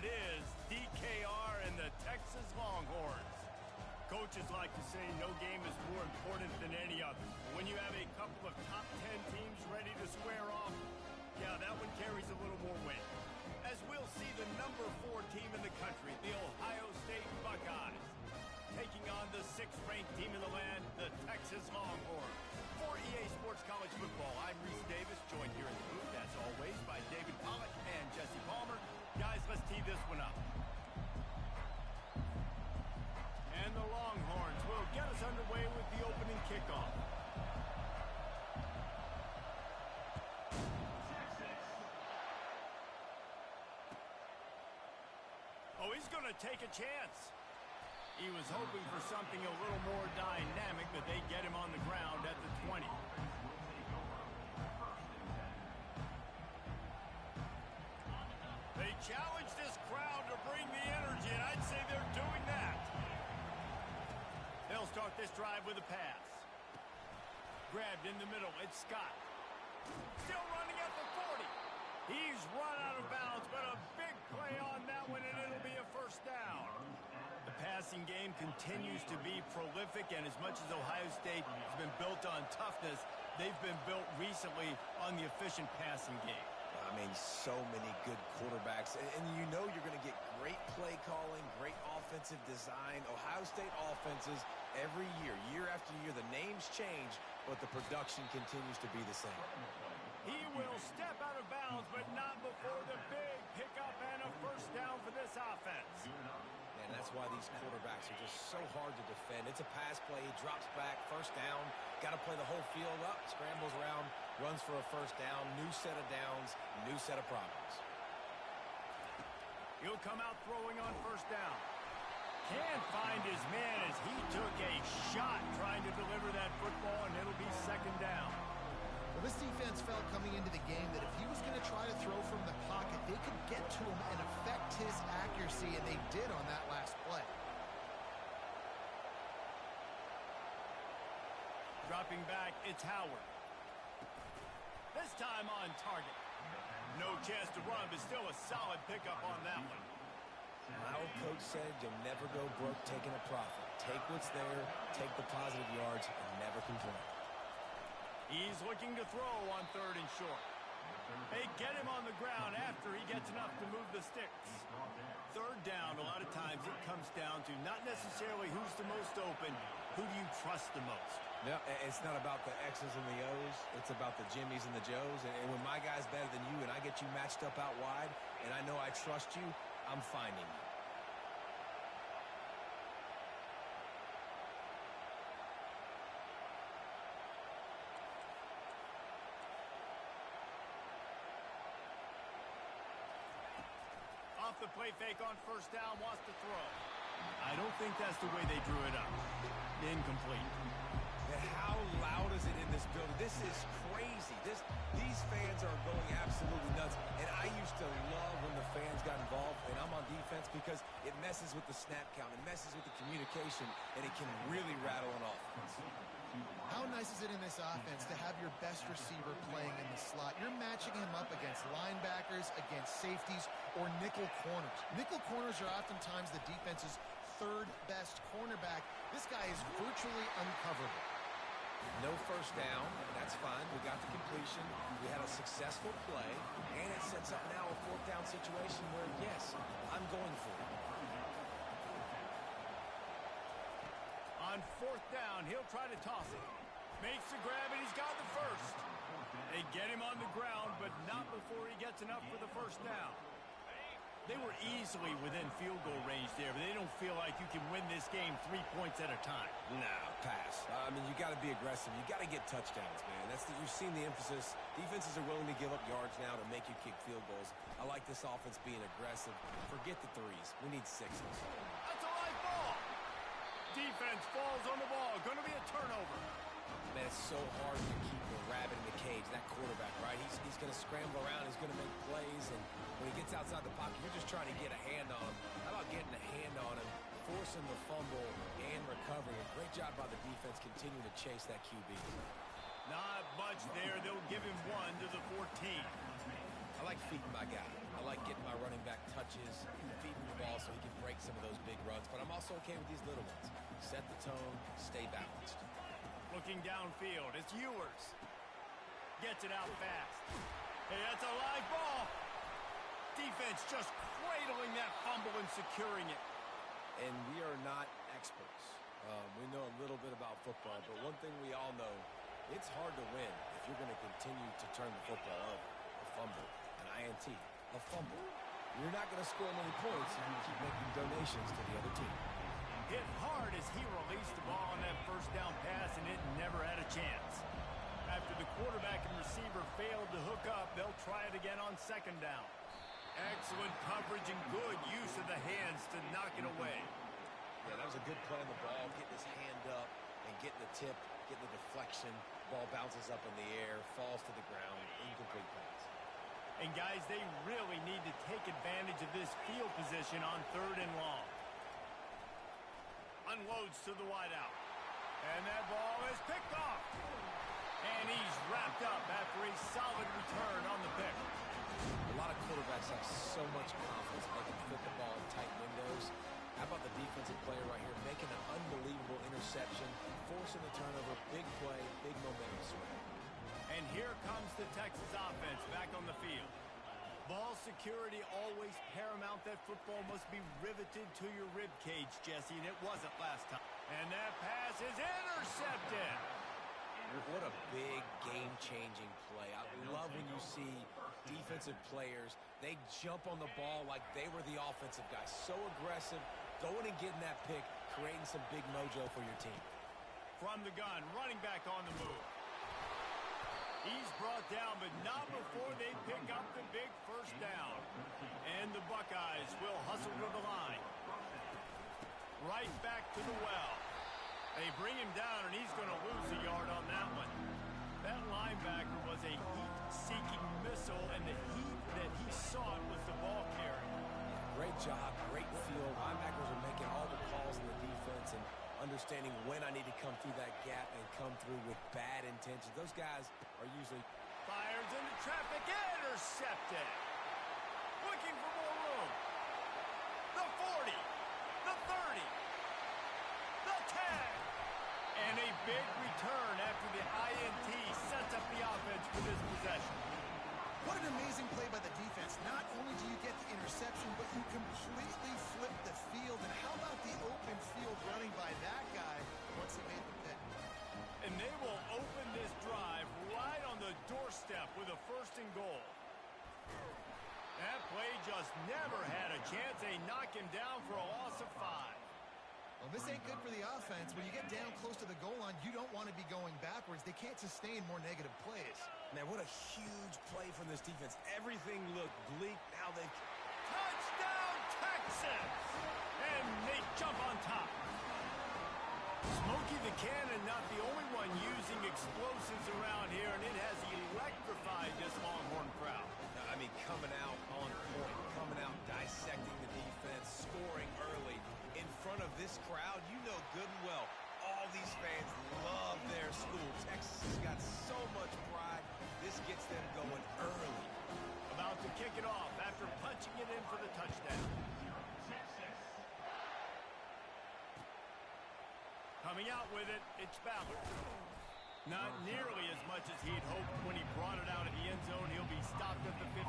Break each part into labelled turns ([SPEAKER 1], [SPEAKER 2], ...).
[SPEAKER 1] it is, DKR and the Texas Longhorns. Coaches like to say no game is more important than any other. When you have a couple of top 10 teams ready to square off, yeah, that one carries a little more weight. As we'll see the number 4 team in the country, the Ohio State Buckeyes, taking on the 6th-ranked team in the land, the Texas Longhorns. For EA Sports College Football, I'm Reese Davis, joined here in the booth, as always, by David Pollack and Jesse Palmer. Guys, let's tee this one up. And the Longhorns will get us underway with the opening kickoff. Oh, he's going to take a chance. He was hoping for something a little more dynamic, but they get him on the ground at the 20. They challenge this crowd to bring the energy, and I'd say they're doing that. They'll start this drive with a pass. Grabbed in the middle, it's Scott. Still running at the 40. He's run out of bounds, but a big play on that one, and it'll be a first down. The passing game continues to be prolific, and as much as Ohio State has been built on toughness, they've been built recently on the efficient passing game.
[SPEAKER 2] I mean, so many good quarterbacks, and you know you're going to get great play calling, great offensive design. Ohio State offenses every year, year after year, the names change, but the production continues to be the same.
[SPEAKER 1] He will step out of bounds, but not before the big pickup and a first down for this offense.
[SPEAKER 2] And that's why these quarterbacks are just so hard to defend. It's a pass play, he drops back, first down, got to play the whole field up, scrambles around, runs for a first down, new set of downs, new set of problems.
[SPEAKER 1] He'll come out throwing on first down. Can't find his man as he took a shot trying to deliver that football, and it'll be second down.
[SPEAKER 3] Well, this defense felt coming into the game that if he was going to try to throw from the pocket, they could get to him and affect his accuracy, and they did on that last play.
[SPEAKER 1] Dropping back, it's Howard. This time on target. No chance to run, but still a solid pickup on that one.
[SPEAKER 2] My old coach said you'll never go broke taking a profit. Take what's there, take the positive yards, and never complain.
[SPEAKER 1] He's looking to throw on 3rd and short. They get him on the ground after he gets enough to move the sticks. 3rd down, a lot of times it comes down to not necessarily who's the most open, who do you trust the most?
[SPEAKER 2] No, it's not about the X's and the O's. It's about the Jimmys and the Joes. And when my guy's better than you and I get you matched up out wide and I know I trust you, I'm finding you.
[SPEAKER 1] Off the play fake on first down, wants to throw. I don't think that's the way they drew it up. Incomplete.
[SPEAKER 2] And how loud is it in this building? This is crazy. These fans are going absolutely nuts. And I used to love when the fans got involved, and I'm on defense because it messes with the snap count. It messes with the communication, and it can really rattle an offense.
[SPEAKER 3] How nice is it in this offense to have your best receiver playing in the slot? You're matching him up against linebackers, against safeties, or nickel corners. Nickel corners are oftentimes the defense's 3rd best cornerback. This guy is virtually uncoverable.
[SPEAKER 2] No first down. That's fine. We got the completion. We had a successful play, and it sets up now a 4th down situation where, yes, I'm going for it.
[SPEAKER 1] On 4th down, he'll try to toss it. Makes the grab, and he's got the first. They get him on the ground, but not before he gets enough for the first down. They were easily within field goal range there, but they don't feel like you can win this game 3 points at a time.
[SPEAKER 2] No, pass. I mean, you got to be aggressive. You got to get touchdowns, man. You've seen the emphasis. Defenses are willing to give up yards now to make you kick field goals. I like this offense being aggressive. Forget the 3s. We need 6s.
[SPEAKER 1] That's a live ball. Defense falls on the ball. Going to be a turnover.
[SPEAKER 2] Man, it's so hard to keep the rabbit in the cage, that quarterback, right? He's going to scramble around. He's going to make plays, and when he gets outside the pocket, you're just trying to get a hand on him. How about getting a hand on him, forcing the fumble, and recovering? A great job by the defense continuing to chase that QB.
[SPEAKER 1] Not much there. They'll give him 1 to the 14.
[SPEAKER 2] I like feeding my guy. I like getting my running back touches, feeding the ball so he can break some of those big runs. But I'm also okay with these little ones. Set the tone, stay balanced.
[SPEAKER 1] Looking downfield, it's Ewers. Gets it out fast. Hey, that's a live ball. Defense just cradling that fumble and securing it.
[SPEAKER 2] And we are not experts. We know a little bit about football, but one thing we all know, it's hard to win if you're going to continue to turn the football over. A fumble, an INT, a fumble. You're not going to score many points if you keep making donations to the other team.
[SPEAKER 1] Hit hard as he released the ball on that first down pass, and it never had a chance. After the quarterback and receiver failed to hook up, they'll try it again on second down. Excellent coverage and good use of the hands to knock it away.
[SPEAKER 2] Yeah, that was a good play on the ball, getting his hand up and getting the tip, getting the deflection. Ball bounces up in the air, falls to the ground, incomplete pass.
[SPEAKER 1] And guys, they really need to take advantage of this field position on 3rd and long. Unloads to the wideout. And that ball is picked off. And he's wrapped up after a solid return on the pick.
[SPEAKER 2] A lot of quarterbacks have so much confidence they can fit the ball in tight windows. How about the defensive player right here making an unbelievable interception, forcing the turnover, big play, big momentum swing.
[SPEAKER 1] And here comes the Texas offense back on the field. Ball security always paramount. That football must be riveted to your rib cage, Jesse, and it wasn't last time. And that pass is intercepted.
[SPEAKER 2] What a big game-changing play. I love when you see defensive players, they jump on the ball like they were the offensive guy. So aggressive, going and getting that pick, creating some big mojo for your team.
[SPEAKER 1] From the gun, running back on the move. He's brought down, but not before they pick up the big first down. And the Buckeyes will hustle to the line. Right back to the well. They bring him down, and he's going to lose a yard on that one. That linebacker was a heat-seeking missile, and the heat that he sought was the ball carrier.
[SPEAKER 2] Great job, great field. Linebackers are making all the calls in the defense and understanding when I need to come through that gap and come through with bad intentions. Those guys are usually...
[SPEAKER 1] Fires into traffic, intercepted. Looking for more room. The 40, the 30, the 10. And a big return after the INT sets up the offense for this possession.
[SPEAKER 3] What an amazing play by the defense. Not only do you get the interception, but you completely flip the field. And how about the open field running by that guy once he made the pick?
[SPEAKER 1] And they will open this drive right on the doorstep with a 1st and goal. That play just never had a chance. They knock him down for a loss of 5.
[SPEAKER 3] Well, this ain't good for the offense. When you get down close to the goal line, you don't want to be going backwards. They can't sustain more negative plays.
[SPEAKER 2] Man, what a huge play from this defense. Everything looked bleak. Now they...
[SPEAKER 1] Touchdown, Texas! And they jump on top. Smokey the Cannon, not the only one using explosives around here, and it has electrified this Longhorn crowd.
[SPEAKER 2] I mean, coming out on point, coming out dissecting the defense, scoring early. In front of this crowd, you know good and well, all these fans love their school. Texas has got so much pride. This gets them going early.
[SPEAKER 1] About to kick it off after punching it in for the touchdown. Coming out with it, it's Ballard. Not nearly as much as he'd hoped when he brought it out of the end zone. He'll be stopped at the 15.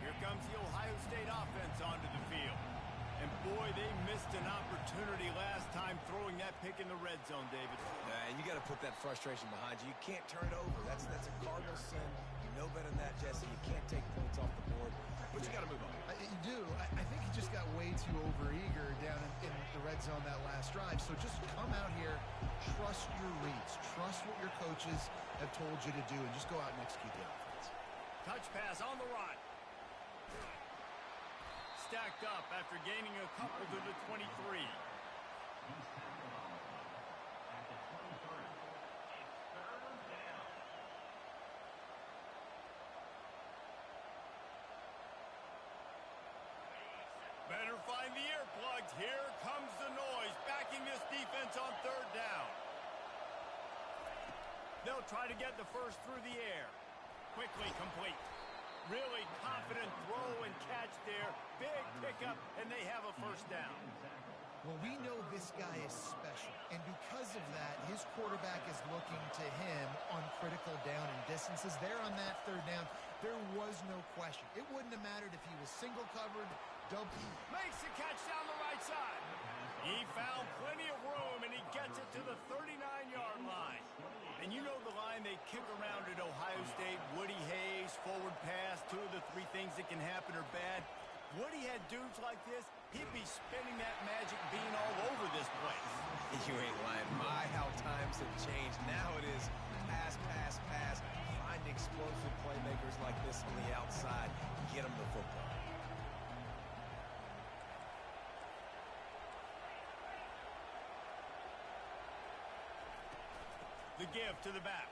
[SPEAKER 1] Here comes the Ohio State offense onto the field. And boy, they missed an opportunity last time throwing that pick in the red zone, David.
[SPEAKER 2] And you got to put that frustration behind you. You can't turn it over. That's a cardinal sin. You know better than that, Jesse. You can't take points off the board. But you got to move on.
[SPEAKER 3] You do. I think he just got way too overeager down in the red zone that last drive. So just come out here, trust your reads, trust what your coaches have told you to do, and just go out and execute the offense.
[SPEAKER 1] Touch pass on the run. Stacked up after gaining a couple to the 23. Better find the earplugs. Here comes the noise, backing this defense on 3rd down. They'll try to get the first through the air. quickly complete. Really confident throw and catch there. Big pickup, and they have a first down.
[SPEAKER 3] Well, we know this guy is special, and because of that, his quarterback is looking to him on critical down and distances. There on that third down, there was no question. It wouldn't have mattered if he was single covered, double.
[SPEAKER 1] Makes the catch down the right side. He found plenty of room, and he gets it to the 39-yard line. And you know the line they kick around at Ohio State, Woody Hayes, forward pass, 2 of the 3 things that can happen are bad. Woody had dudes like this, he'd be spinning that magic bean all over this place.
[SPEAKER 2] You ain't lying. My, how times have changed. Now it is pass, pass, pass. Find explosive playmakers like this on the outside. Get them the football.
[SPEAKER 1] The give to the back.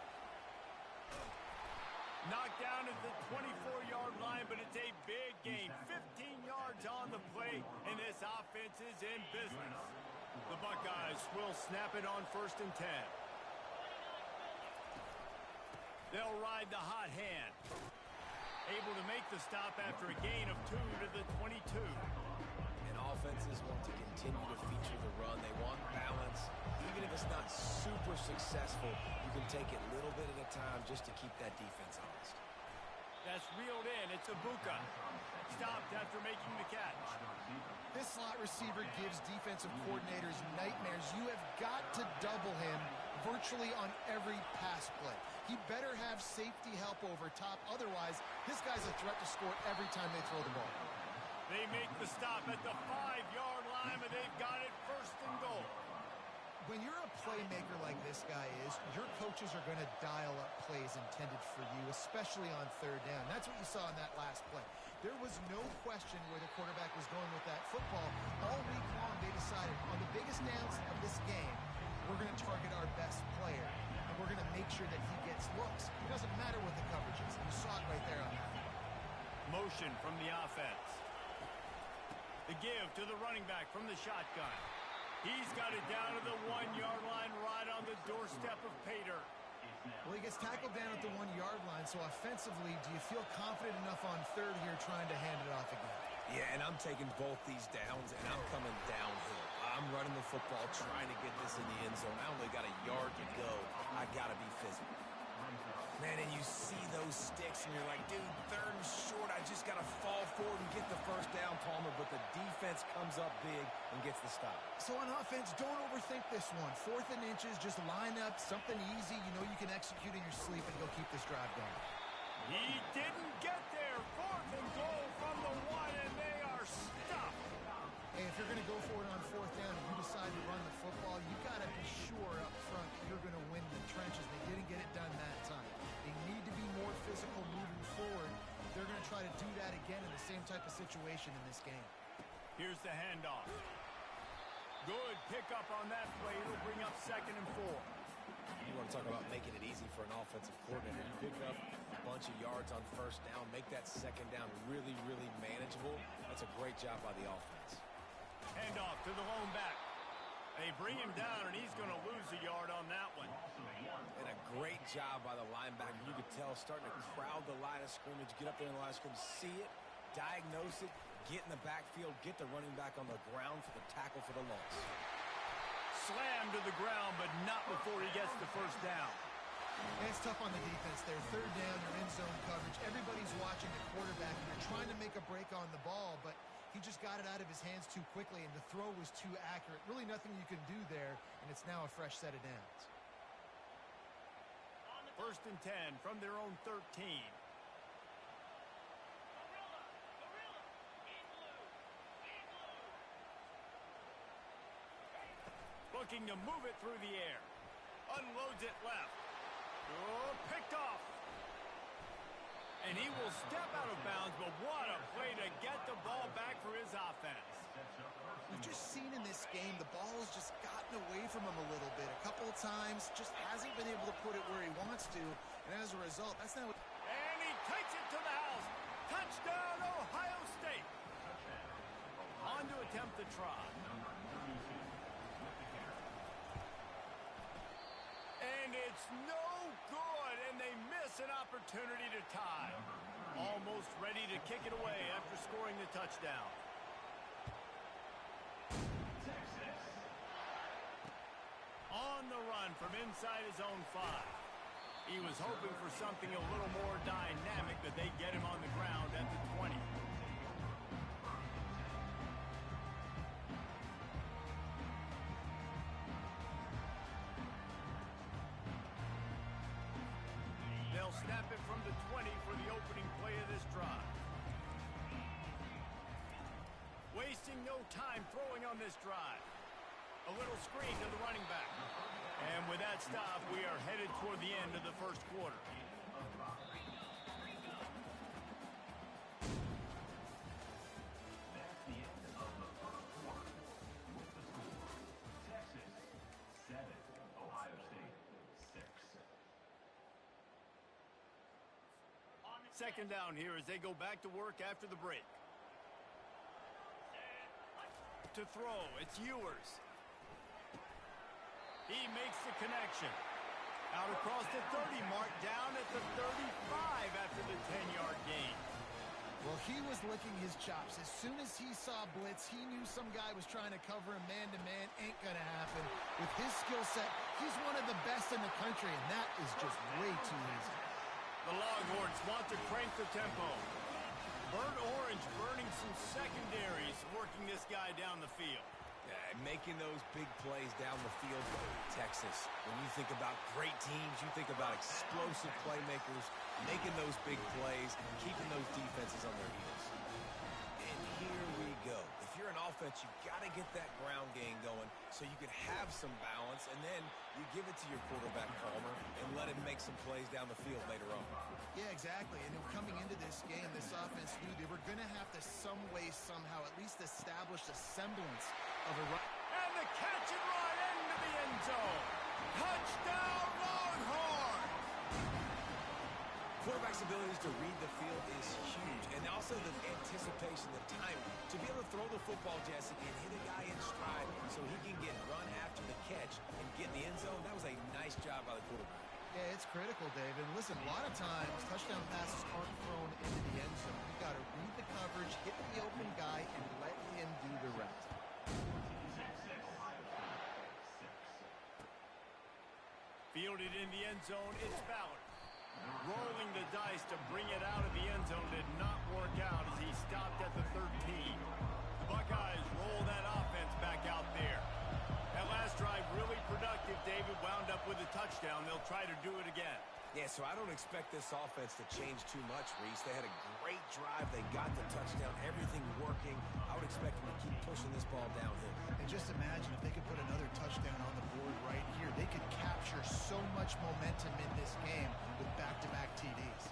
[SPEAKER 1] Knocked down at the 24-yard line, but it's a big gain. 15 yards on the play, and this offense is in business. The Buckeyes will snap it on 1st and 10. They'll ride the hot hand. Able to make the stop after a gain of 2 to the 22.
[SPEAKER 2] And offenses want to continue to feature the run. They want balance. Even if it's not super successful, you can take it little bit at a time just to keep that defense honest.
[SPEAKER 1] That's reeled in. It's Ibuka. Stopped after making the catch.
[SPEAKER 3] This slot receiver gives defensive coordinators nightmares. You have got to double him virtually on every pass play. He better have safety help over top. Otherwise, this guy's a threat to score every time they throw the ball.
[SPEAKER 1] They make the stop at the 5-yard line, but they've got it 1st and goal.
[SPEAKER 3] When you're a playmaker like this guy is, your coaches are going to dial up plays intended for you, especially on 3rd down. That's what you saw in that last play. There was no question where the quarterback was going with that football. All week long, they decided on the biggest downs of this game, we're going to target our best player, and we're going to make sure that he gets looks. It doesn't matter what the coverage is. You saw it right there on that.
[SPEAKER 1] Motion from the offense. The give to the running back from the shotgun. He's got it down to the 1-yard line right on the doorstep of Pater.
[SPEAKER 3] Well, he gets tackled down at the 1-yard line, so offensively, do you feel confident enough on 3rd here trying to hand it off again?
[SPEAKER 2] Yeah, and I'm taking both these downs, and I'm coming downhill. I'm running the football, trying to get this in the end zone. I only got a yard to go. I got to be physical. Man, and you see those sticks, and you're like, dude, 3rd and short. I just got to fall forward and get the first down, Palmer. But the defense comes up big and gets the stop.
[SPEAKER 3] So on offense, don't overthink this one. 4th and inches, just line up, something easy. You know you can execute in your sleep, and you'll keep this drive going.
[SPEAKER 1] He didn't get there. 4th and goal from the 1, and they are stuffed.
[SPEAKER 3] Hey, if you're going to go for it on 4th down and you decide to run the football, you got to be sure up front you're going to win the trenches. They didn't get it done that time. They need to be more physical moving forward. They're going to try to do that again in the same type of situation in this game.
[SPEAKER 1] Here's the handoff. Good pickup on that play. It'll bring up 2nd and 4.
[SPEAKER 2] You want to talk about making it easy for an offensive coordinator. You pick up a bunch of yards on 1st down, make that 2nd down really, really manageable. That's a great job by the offense.
[SPEAKER 1] Handoff to the lone back. They bring him down, and he's going to lose a yard on that one.
[SPEAKER 2] And a great job by the linebacker. You could tell starting to crowd the line of scrimmage, get up there in the line of scrimmage, see it, diagnose it, get in the backfield, get the running back on the ground for the tackle for the loss.
[SPEAKER 1] Slammed to the ground, but not before he gets the 1st down.
[SPEAKER 3] And it's tough on the defense there. 3rd down, you're in zone coverage. Everybody's watching the quarterback, and you're trying to make a break on the ball, but he just got it out of his hands too quickly, and the throw was too accurate. Really nothing you can do there, and it's now a fresh set of downs.
[SPEAKER 1] 1st and 10 from their own 13. Looking to move it through the air. Unloads it left. Oh, picked off. And he will step out of bounds, but what a play to get the ball back for his offense.
[SPEAKER 3] We've just seen in this game, the ball's just gotten away from him a little bit. A couple of times, just hasn't been able to put it where he wants to. And as a result, that's not what...
[SPEAKER 1] And he takes it to the house. Touchdown, Ohio State. On to attempt the try. And it's no good, and they miss an opportunity. opportunity to tie. Almost ready to kick it away after scoring the touchdown. On the run from inside his own 5. He was hoping for something a little more dynamic, that they get him on the ground at the 20. They'll snap it from the 20 for the opening play of this drive. Wasting no time throwing on this drive. A little screen to the running back. And with that stop, we are headed toward the end of the first quarter.
[SPEAKER 4] That's the end of the first quarter. With the score, Texas 7, Ohio State 6.
[SPEAKER 1] Second down here as they go back to work after the break. To throw, it's Ewers. He makes the connection. Out across the 30 mark, down at the 35 after the 10-yard gain.
[SPEAKER 3] Well, he was licking his chops. As soon as he saw blitz, he knew some guy was trying to cover him man-to-man. Ain't gonna happen. With his skill set, he's one of the best in the country, and that is just way too easy.
[SPEAKER 1] The Longhorns want to crank the tempo. Burnt orange burning some secondaries, working this guy down the field.
[SPEAKER 2] Yeah, and making those big plays down the field. Texas, when you think about great teams, you think about explosive playmakers, making those big plays, keeping those defenses on their heels. And here we go. If you're an offense, you got to get that ground game going so you can have some balance, and then you give it to your quarterback, Palmer, and let him make some plays down the field later on.
[SPEAKER 3] Yeah, exactly. And coming into this game, this offense knew they were going to have to some way, somehow, at least establish a semblance of a run.
[SPEAKER 1] And the catch and run into the end zone. Touchdown, Longhorn!
[SPEAKER 2] Quarterback's abilities to read the field is huge, and also the anticipation, the timing. To be able to throw the football, Jesse, and hit a guy in stride so he can get run after the catch and get in the end zone, that was a nice job by the quarterback.
[SPEAKER 3] Yeah, it's critical, David. Listen, a lot of times, touchdown passes aren't thrown into the end zone. You got to read the coverage, hit the open guy, and let him do the rest.
[SPEAKER 1] Fielded in the end zone, it's Ballard. Rolling the dice to bring it out of the end zone did not work out as he stopped at the 13. The Buckeyes roll that offense back out there. That last drive really productive. David wound up with a touchdown. They'll try to do it again.
[SPEAKER 2] Yeah, so I don't expect this offense to change too much, Reese. They had a great drive. They got the touchdown, everything working. I would expect them to keep pushing this ball downhill.
[SPEAKER 3] And just imagine if they could put another touchdown on the board right here. They could capture so much momentum in this game with back-to-back TDs.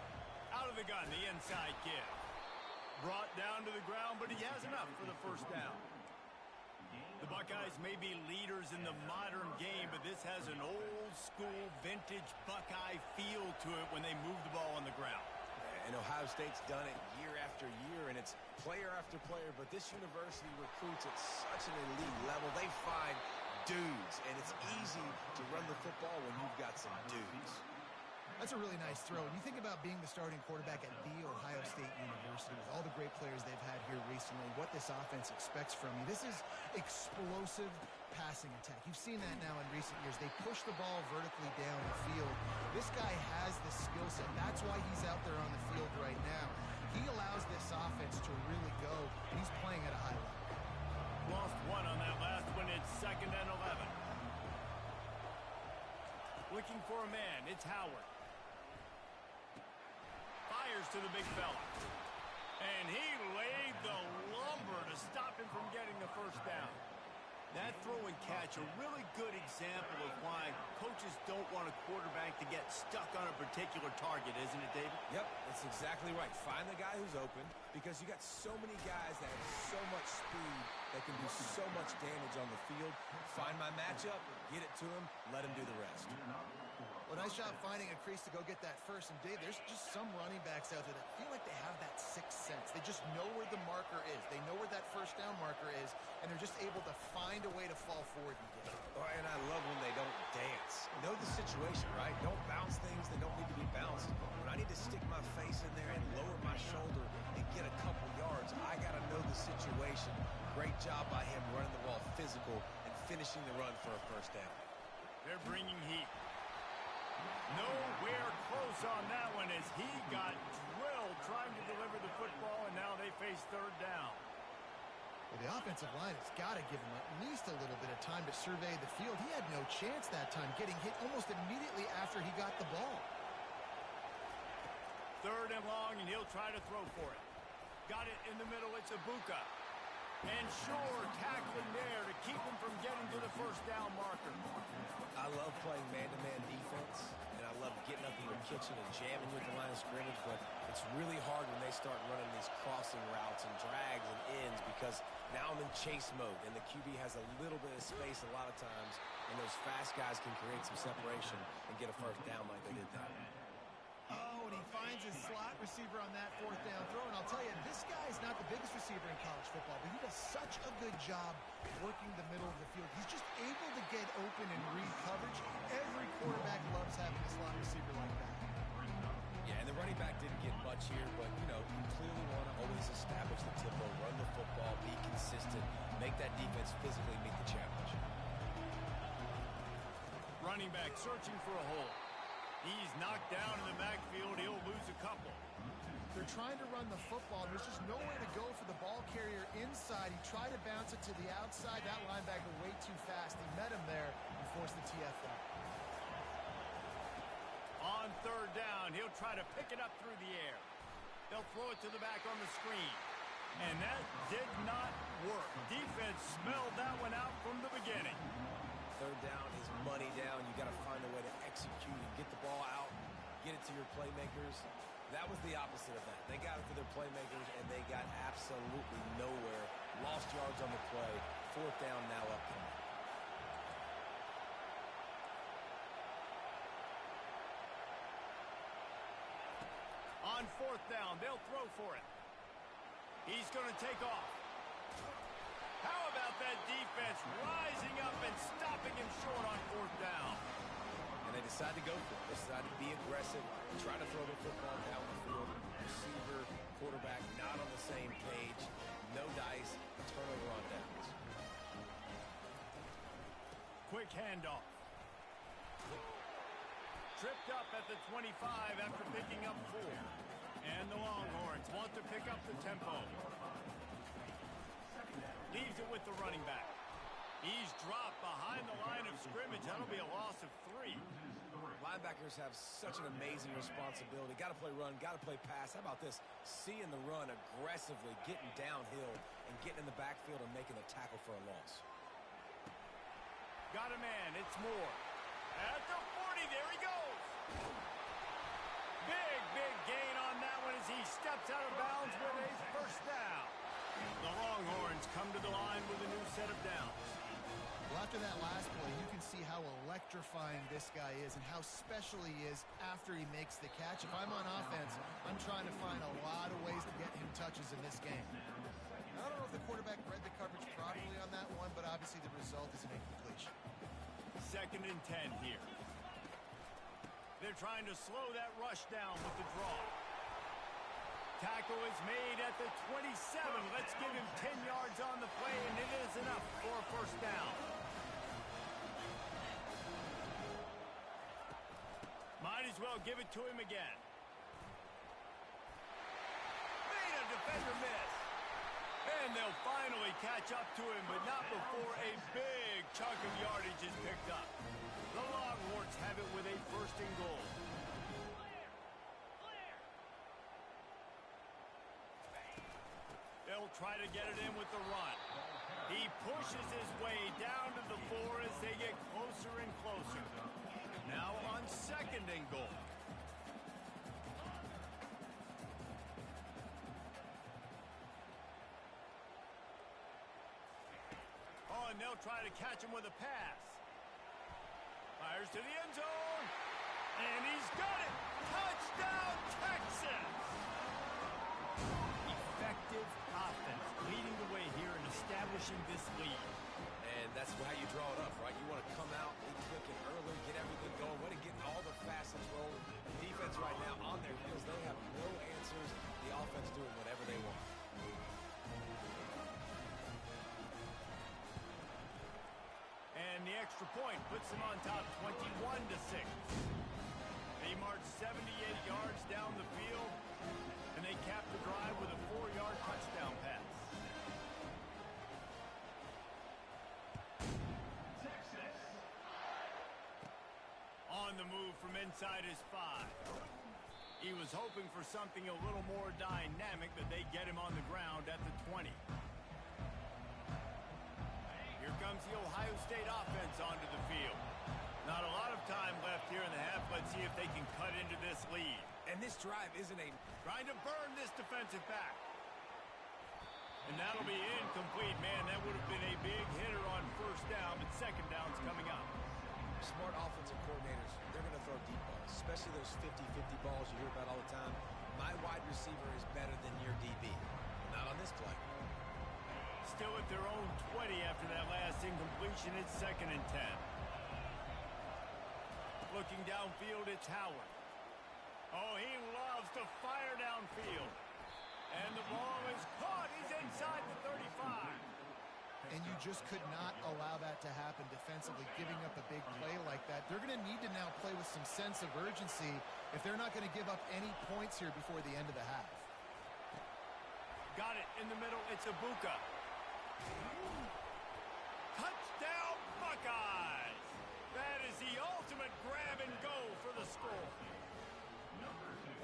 [SPEAKER 1] Out of the gun, the inside give. Brought down to the ground, but he has enough for the first down. The Buckeyes may be leaders in the modern game, but this has an old-school, vintage Buckeye feel to it when they move the ball on the ground.
[SPEAKER 2] And Ohio State's done it year after year, and it's player after player, but this university recruits at such an elite level. They find dudes, and it's easy to run the football when you've got some dudes.
[SPEAKER 3] That's a really nice throw. And you think about being the starting quarterback at The Ohio State University with all the great players they've had here recently, what this offense expects from you. This is explosive passing attack. You've seen that now in recent years. They push the ball vertically down the field. This guy has the skill set. That's why he's out there on the field right now. He allows this offense to really go. He's playing at a high level.
[SPEAKER 1] Lost one on that last one. It's 2nd and 11. Looking for a man. It's Howard. Fires to the big fella. And he laid the lumber to stop him from getting the first down. That throw and catch, a really good example of why coaches don't want a quarterback to get stuck on a particular target, isn't it, David?
[SPEAKER 2] Yep, that's exactly right. Find the guy who's open, because you got so many guys that have so much speed that can do so much damage on the field. Find my matchup, get it to him, let him do the rest.
[SPEAKER 3] Well, nice job finding a crease to go get that first. And, Dave, there's just some running backs out there that feel like they have that sixth sense. They just know where the marker is. They know where that first down marker is, and they're just able to find a way to fall forward and get it.
[SPEAKER 2] Oh, and I love when they don't dance. Know the situation, right? Don't bounce things that don't need to be bounced. When I need to situation. Great job by him running the ball physical and finishing the run for a first down.
[SPEAKER 1] They're bringing heat. Nowhere close on that one as he got drilled trying to deliver the football, and now they face third down.
[SPEAKER 3] Well, the offensive line has got to give him at least a little bit of time to survey the field. He had no chance that time, getting hit almost immediately after he got the ball.
[SPEAKER 1] Third and long, and he'll try to throw for it. Got it in the middle. It's Ibuka. And sure, tackling there to keep him from getting to the first down marker.
[SPEAKER 2] I love playing man-to-man defense, and I love getting up in your kitchen and jamming with the line of scrimmage, but it's really hard when they start running these crossing routes and drags and ends because now I'm in chase mode, and the QB has a little bit of space a lot of times, and those fast guys can create some separation and get a first down like they did there.
[SPEAKER 3] Oh, and he finds his slot receiver on that fourth down throw. And I'll tell you, this guy is not the biggest receiver in college football, but he does such a good job working the middle of the field. He's just able to get open and read coverage. Every quarterback loves having a slot receiver like that.
[SPEAKER 2] Yeah, and the running back didn't get much here, but, you know, you clearly want to always establish the tempo, run the football, be consistent, make that defense physically meet the challenge.
[SPEAKER 1] Running back searching for a hole. He's knocked down in the backfield. He'll lose a couple.
[SPEAKER 3] They're trying to run the football. There's just nowhere to go for the ball carrier inside. He tried to bounce it to the outside. That linebacker way too fast. He met him there and forced the TFL.
[SPEAKER 1] On third down, he'll try to pick it up through the air. They'll throw it to the back on the screen. And that did not work. Defense smelled that one out from the beginning.
[SPEAKER 2] Third down is money down. You got to find a way to execute and get the ball out, get it to your playmakers. That was the opposite of that. They got it to their playmakers, and they got absolutely nowhere. Lost yards on the play. Fourth down now upcoming.
[SPEAKER 1] On fourth down, they'll throw for it. He's going to take off. How about that defense rising up and stopping him short on fourth down?
[SPEAKER 2] And they decide to go for it. They decide to be aggressive, try to throw the football down the field. Receiver, quarterback, not on the same page. No dice, turnover on downs.
[SPEAKER 1] Quick handoff. Tripped up at the 25 after picking up 4. And the Longhorns want to pick up the tempo. Leaves it with the running back. He's dropped behind the line of scrimmage. That'll be a loss of 3.
[SPEAKER 2] Linebackers have such an amazing responsibility. Got to play run, got to play pass. How about this? Seeing the run aggressively, getting downhill, and getting in the backfield and making a tackle for a loss.
[SPEAKER 1] Got a man. It's Moore. At the 40, there he goes. Big gain on that one as he steps out of bounds with a first down. The Longhorns come to the line with a new set of downs.
[SPEAKER 3] Well, after that last play, you can see how electrifying this guy is and how special he is after he makes the catch. If I'm on offense, I'm trying to find a lot of ways to get him touches in this game. I don't know if the quarterback read the coverage properly on that one, but obviously the result is an incompletion.
[SPEAKER 1] 2nd and 10 here. They're trying to slow that rush down with the draw. Tackle is made at the 27. Let's give him 10 yards on the play, and it is enough for a first down. Might as well give it to him again. Made a defender miss. And they'll finally catch up to him, but not before a big chunk of yardage is picked up. The Longhorns have it with a 1st and goal. They'll try to get it in with the run. He pushes his way down to the 4 as they get closer and closer. Now on 2nd and goal. Oh, and they'll try to catch him with a pass. Fires to the end zone. And he's got it. Touchdown, Texas! Effective offense leading the way here and establishing this lead.
[SPEAKER 2] And that's how you draw it up, right? You want to come out, be clicking early, get everything going, want to get all the facets rolling. The defense right now on their heels, they have no answers. The offense doing whatever they want.
[SPEAKER 1] extra point puts them on top 21-6. They march 78 yards down the field, and they cap the drive with a 4-yard touchdown pass.
[SPEAKER 4] Texas.
[SPEAKER 1] On the move from inside his 5. He was hoping for something a little more dynamic, but they get him on the ground at the 20. Here comes the Ohio State offense onto the field. Not a lot of time left here in the half. Let's see if they can cut into this lead.
[SPEAKER 2] And this drive isn't
[SPEAKER 1] Trying to burn this defensive back. And that'll be incomplete. Man, that would have been a big hitter on first down, but second down's coming up.
[SPEAKER 2] Smart offensive coordinators, they're going to throw deep balls, especially those 50-50 balls you hear about all the time. My wide receiver is better than your DB. Not on this play.
[SPEAKER 1] Still at their own 20 after that last incompletion. It's 2nd and 10. Looking downfield, it's Howard. Oh, he loves to fire downfield. And the ball is caught. He's inside the 35.
[SPEAKER 3] And you just could not allow that to happen defensively, giving up a big play like that. They're going to need to now play with some sense of urgency if they're not going to give up any points here before the end of the half.
[SPEAKER 1] Got it in the middle. It's Ibuka. Touchdown, Buckeyes! That is the ultimate grab and go for the score.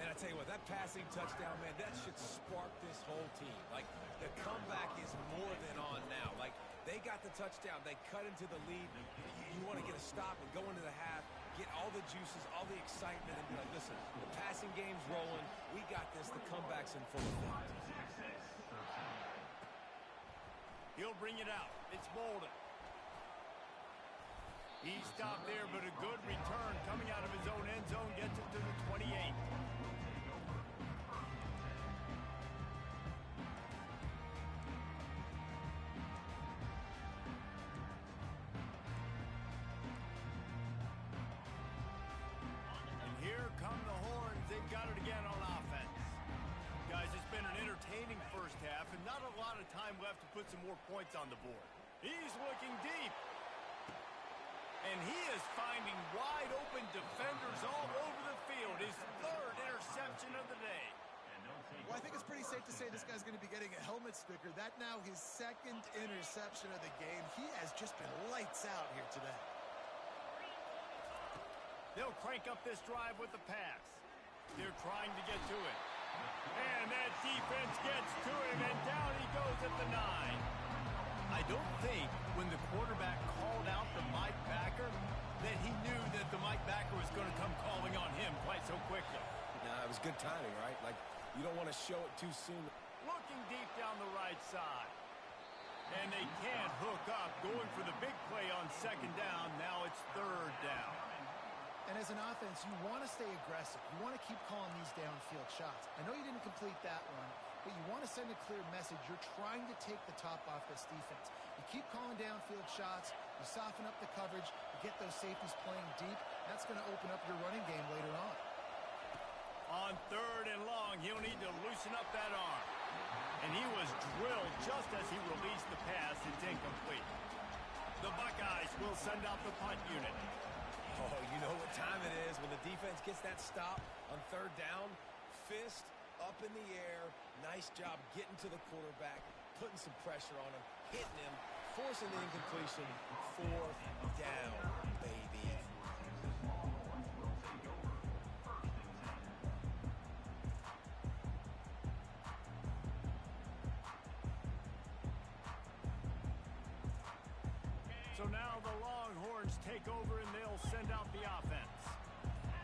[SPEAKER 2] And I tell you what, that passing touchdown, man, that should spark this whole team. Like, the comeback is more than on now. Like, they got the touchdown. They cut into the lead. You want to get a stop and go into the half, get all the juices, all the excitement, and be like, listen, the passing game's rolling. We got this. The comeback's in full effect.
[SPEAKER 1] He'll bring it out. It's Bolden. He stopped there, but a good return coming out of his own end zone gets it to the 28. And here come the horns. They've got it again on offense. Guys, it's been an entertaining first half, and not a lot of time left to put some more points on the board. He's looking deep. And he is finding wide-open defenders all over the field. His 3rd interception of the day.
[SPEAKER 3] Well, I think it's pretty safe to say this guy's going to be getting a helmet sticker. That now his 2nd interception of the game. He has just been lights out here today.
[SPEAKER 1] They'll crank up this drive with the pass. They're trying to get to it. And that defense gets to him, and down he goes at the 9. I don't think when the quarterback called out the Mike backer that he knew that the Mike backer was going to come calling on him quite so quickly.
[SPEAKER 2] Nah, it was good timing, right? Like, you don't want to show it too soon.
[SPEAKER 1] Looking deep down the right side. And they can't hook up. Going for the big play on 2nd down. Now it's 3rd down.
[SPEAKER 3] And as an offense, you want to stay aggressive. You want to keep calling these downfield shots. I know you didn't complete that one, but you want to send a clear message. You're trying to take the top off this defense. You keep calling downfield shots. You soften up the coverage. You get those safeties playing deep. That's going to open up your running game later on.
[SPEAKER 1] On 3rd and long, he'll need to loosen up that arm. And he was drilled just as he released the pass. It's incomplete. The Buckeyes will send out the punt unit.
[SPEAKER 2] Oh, you know what time it is when the defense gets that stop on 3rd down. Fist up in the air. Nice job getting to the quarterback, putting some pressure on him, hitting him, forcing the incompletion. 4th down, baby.
[SPEAKER 1] So now the Longhorns take over and they'll send out the offense.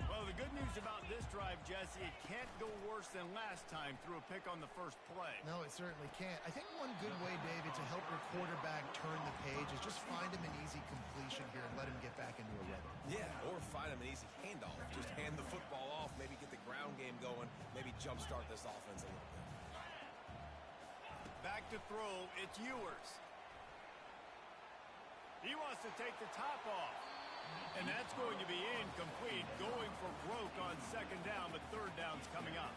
[SPEAKER 1] Well, the good news about this drive, Jesse, it can't go worse than last time through a pick on the first play.
[SPEAKER 3] No, it certainly can't. I think one good way, David, to help your quarterback turn the page is just find him an easy completion here and let him get back into a rhythm.
[SPEAKER 2] Yeah, or find him an easy handoff. Just hand the football off, maybe get the ground game going, maybe jumpstart this offense a little bit.
[SPEAKER 1] Back to throw, it's Ewers. He wants to take the top off. And that's going to be incomplete, going for broke on 2nd down, but 3rd down's coming up.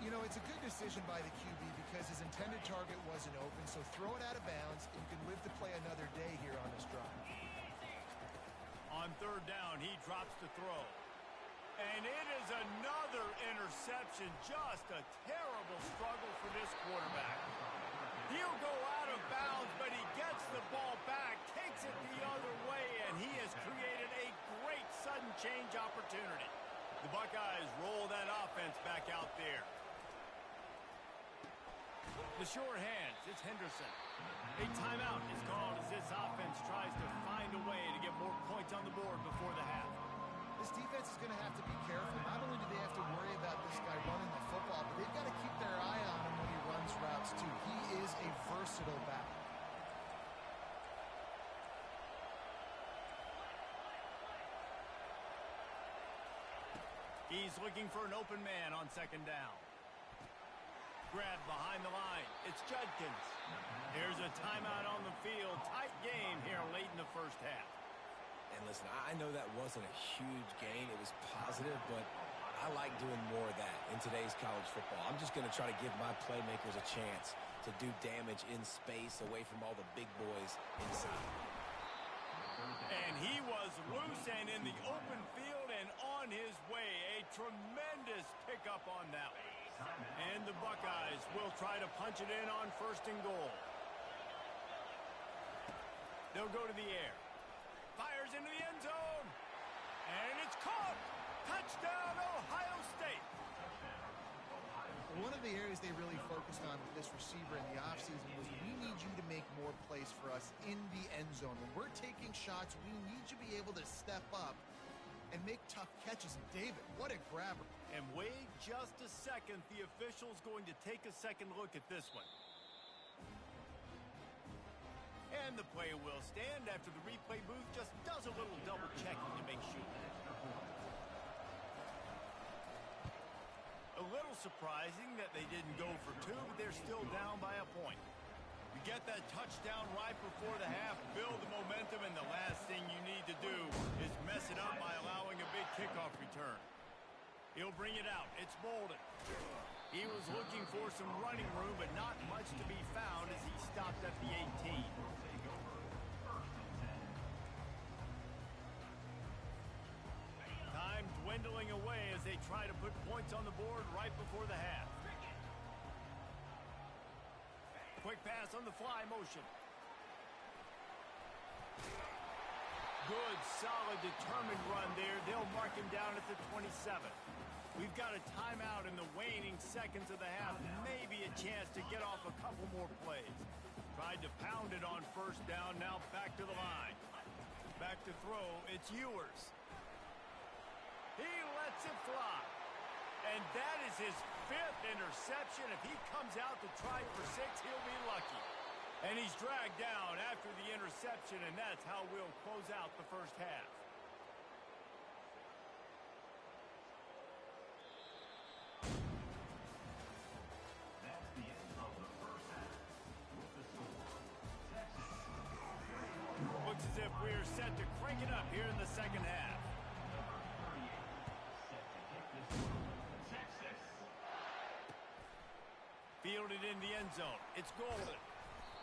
[SPEAKER 3] You know, it's a good decision by the QB because his intended target wasn't open, so throw it out of bounds, and you can live to play another day here on this drive.
[SPEAKER 1] On third down, he drops to throw. And it is another interception. Just a terrible struggle for this quarterback. He'll go out of bounds, but he gets the ball back, takes it the other way, and he has created a great sudden change opportunity. The Buckeyes roll that offense back out there. The short hands, it's Henderson. A timeout is called as this offense tries to find a way to get more points on the board before the half.
[SPEAKER 3] This defense is going to have to be careful. Not only do they have to worry about this guy running the football, but they've got to keep their eye on him when he runs routes too. He is a versatile back.
[SPEAKER 1] He's looking for an open man on second down. Grab behind the line. It's Judkins. Here's a timeout on the field. Tight game here late in the first half.
[SPEAKER 2] And listen, I know that wasn't a huge gain. It was positive, but I like doing more of that in today's college football. I'm just going to try to give my playmakers a chance to do damage in space away from all the big boys inside.
[SPEAKER 1] And he was loose and in the open field and on his way. A tremendous pickup on that one. And the Buckeyes will try to punch it in on first and goal. They'll go to the air. Fires into the end zone. And it's caught. Touchdown, Ohio State.
[SPEAKER 3] One of the areas they really focused on with this receiver in the offseason was we need you to make more plays for us in the end zone. When we're taking shots, we need you to be able to step up and make tough catches. And David, what a grabber.
[SPEAKER 1] And wait just a second. The official's going to take a second look at this one. And the play will stand after the replay booth just does a little double checking to make sure. A little surprising that they didn't go for two, but they're still down by a point. You get that touchdown right before the half, build the momentum, and the last thing you need to do is mess it up by allowing a big kickoff return. He'll bring it out. It's Bolden. He was looking for some running room, but not much to be found as he stopped at the 18. Time dwindling away as they try to put points on the board right before the half. Quick pass on the fly motion. Good, solid, determined run there. They'll mark him down at the 27. We've got a timeout in the waning seconds of the half. Maybe a chance to get off a couple more plays. Tried to pound it on first down. Now back to the line. Back to throw. It's Ewers. He lets it fly. And that is his 5th interception. If he comes out to try for 6, he'll be lucky. And he's dragged down after the interception, and that's how we'll close out the first half.
[SPEAKER 4] That's the end of the first half. With the score, Texas.
[SPEAKER 1] Looks as if we're set to crank it up here in the second half.
[SPEAKER 4] Number 38 set to kick this one. Texas.
[SPEAKER 1] Fielded in the end zone. It's Golden.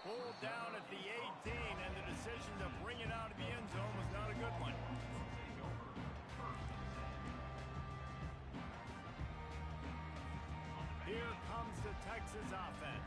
[SPEAKER 1] Pulled down at the 18, and the decision to bring it out of the end zone was not a good one. Here comes the Texas offense.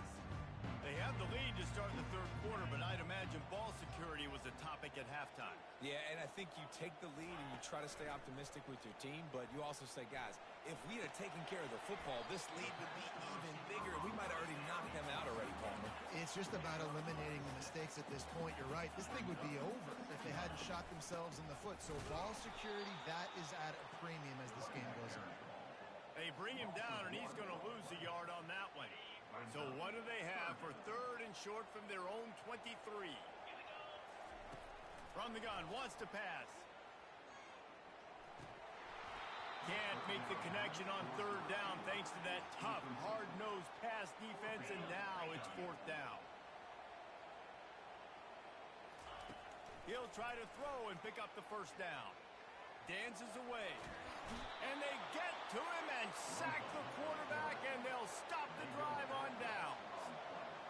[SPEAKER 1] They have the lead to start the third quarter, but I'd imagine ball security was a topic at halftime.
[SPEAKER 2] Yeah, and I think you take the lead and you try to stay optimistic with your team, but you also say, guys, if we had taken care of the football, this lead would be even bigger. We might have already knocked them out already, Palmer.
[SPEAKER 3] It's just about eliminating the mistakes at this point. You're right. This thing would be over if they hadn't shot themselves in the foot. So ball security, that is at a premium as this game goes on.
[SPEAKER 1] They bring him down, and he's going to lose a yard on that one. So what do they have for third and short from their own 23? From the gun, wants to pass. Can't make the connection on third down thanks to that tough, hard-nosed pass defense, and now it's fourth down. He'll try to throw and pick up the first down. Dances away. And they get to him and sack the quarterback, and they'll stop the drive on downs.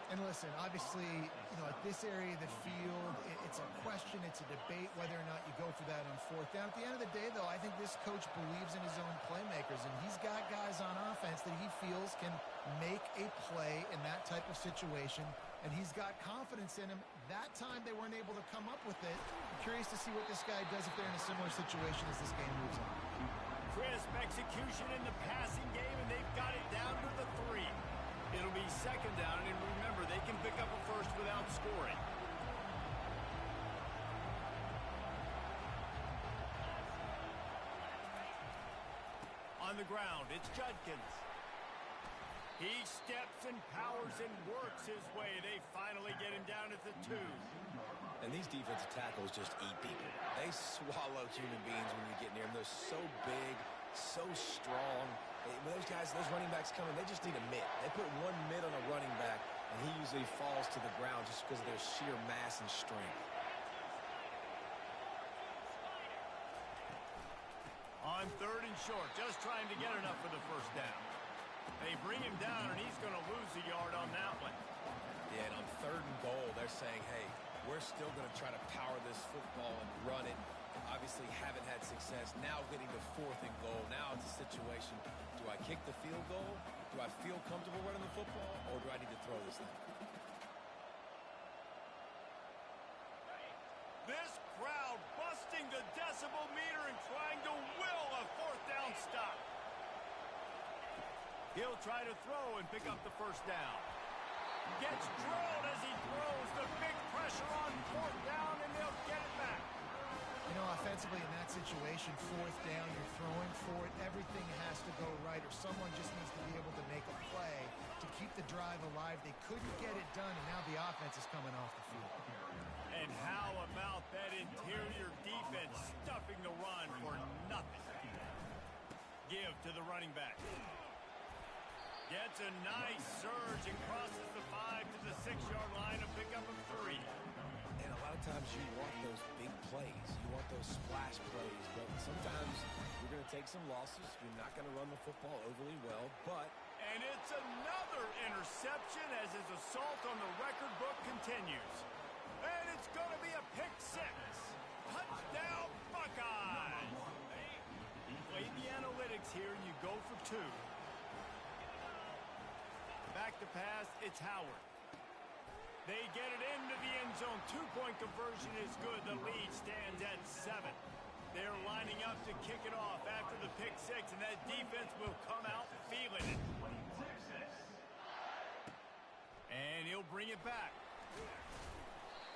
[SPEAKER 3] And listen, obviously, at this area of the field, it's a question, it's a debate whether or not you go for that on fourth down. At the end of the day, though, I think this coach believes in his own playmakers, and he's got guys on offense that he feels can make a play in that type of situation, and he's got confidence in him. That time they weren't able to come up with it. I'm curious to see what this guy does if they're in a similar situation as this game moves on.
[SPEAKER 1] Crisp execution in the passing game, and they've got it down to the 3. It'll be second down, and remember, they can pick up a first without scoring. On the ground, it's Judkins. He steps and powers and works his way. They finally get him down at the 2.
[SPEAKER 2] And these defensive tackles just eat people. They swallow human beings when you get near them. They're so big, so strong. When those guys, those running backs come in, they just need a mitt. They put one mitt on a running back, and he usually falls to the ground just because of their sheer mass and strength.
[SPEAKER 1] On third and short, just trying to get enough for the first down. They bring him down, and he's going to lose a yard on that one.
[SPEAKER 2] Yeah, and on third and goal, they're saying, hey, we're still going to try to power this football and run it. Obviously haven't had success. Now getting to fourth and goal. Now it's a situation. Do I kick the field goal? Do I feel comfortable running the football? Or do I need to throw this thing?
[SPEAKER 1] This crowd busting the decibel meter and trying to will a fourth down stop. He'll try to throw and pick up the first down. Gets drilled as he throws. The big pressure on fourth down, and they'll get it back.
[SPEAKER 3] Offensively in that situation, fourth down, you're throwing for it. Everything has to go right, or someone just needs to be able to make a play to keep the drive alive. They couldn't get it done, and now the offense is coming off the field.
[SPEAKER 1] And how about that interior defense stuffing the run for nothing? Give to the running back. Gets a nice surge and crosses the 5 to the 6-yard line, a pickup of 3.
[SPEAKER 2] And a lot of times you want those big plays. You want those splash plays. But sometimes you're going to take some losses. You're not going to run the football overly well.
[SPEAKER 1] And it's another interception as his assault on the record book continues. And it's going to be a pick 6. Touchdown, Buckeyes. Play the analytics here, and you go for 2. Back to pass, it's Howard. They get it into the end zone. 2-point conversion is good. The lead stands at 7. They're lining up to kick it off after the pick 6, and that defense will come out feeling it. And he'll bring it back.